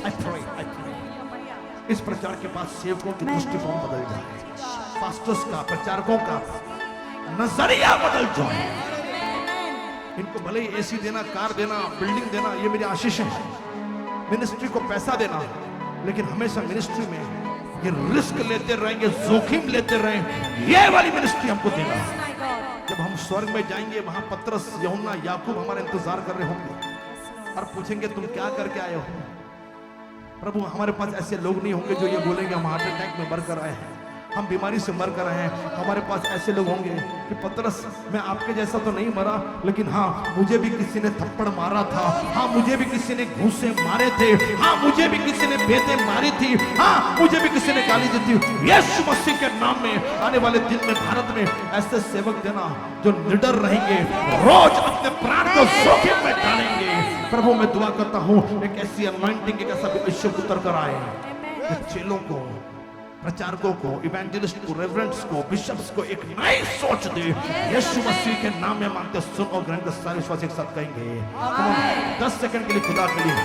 I pray इस प्रचार के बाद सेवकों की दृष्टिकोण बदल जाए, पास्टर्स का, प्रचारकों का नजरिया बदल जाए। इनको भले ही एसी देना, कार देना, बिल्डिंग देना, ये मेरी आशीष है। मिनिस्ट्री को पैसा देना, लेकिन हमेशा मिनिस्ट्री में ये रिस्क लेते रहेंगे, जोखिम लेते रहें, ये वाली मिनिस्ट्री हमको देना। जब हम स्वर्ग में जाएंगे, वहां पतरस, यूहन्ना, याकूब हमारे इंतजार कर रहे होंगे और पूछेंगे तुम क्या करके आए हो प्रभु। हमारे पास ऐसे लोग नहीं होंगे जो ये बोलेंगे हम हार्ट अटैक में मर कर आए हैं, हम बीमारी से मर कर आए हैं। हमारे पास ऐसे लोग होंगे कि पतरस, मैं आपके जैसा तो नहीं मरा, लेकिन हाँ मुझे भी किसी ने थप्पड़ मारा था, हाँ मुझे भी किसी ने घूंसे मारे थे, हाँ मुझे भी किसी ने बेटे मारी थी, हाँ मुझे भी किसी ने गाली दी थी। यीशु मसीह के नाम में आने वाले दिन में भारत में ऐसे सेवक देना जो निडर रहेंगे, रोज अपने प्राण को जोखिम में डालेंगे। प्रभु मैं दुआ करता हूँ एक ऐसी अनॉइंटिंग, एक ऐसा अभिषेक उतर कर आए, चेलों को, प्रचारकों को, इवेंजलिस्ट को, रेवरेंड्स को, बिशप्स को एक नई सोच दे। यीशु मसीह के नाम में मांगते सुन और ग्रहण कर। सारे विश्वासी एक साथ कहेंगे 10 सेकंड के लिए खुदा के लिए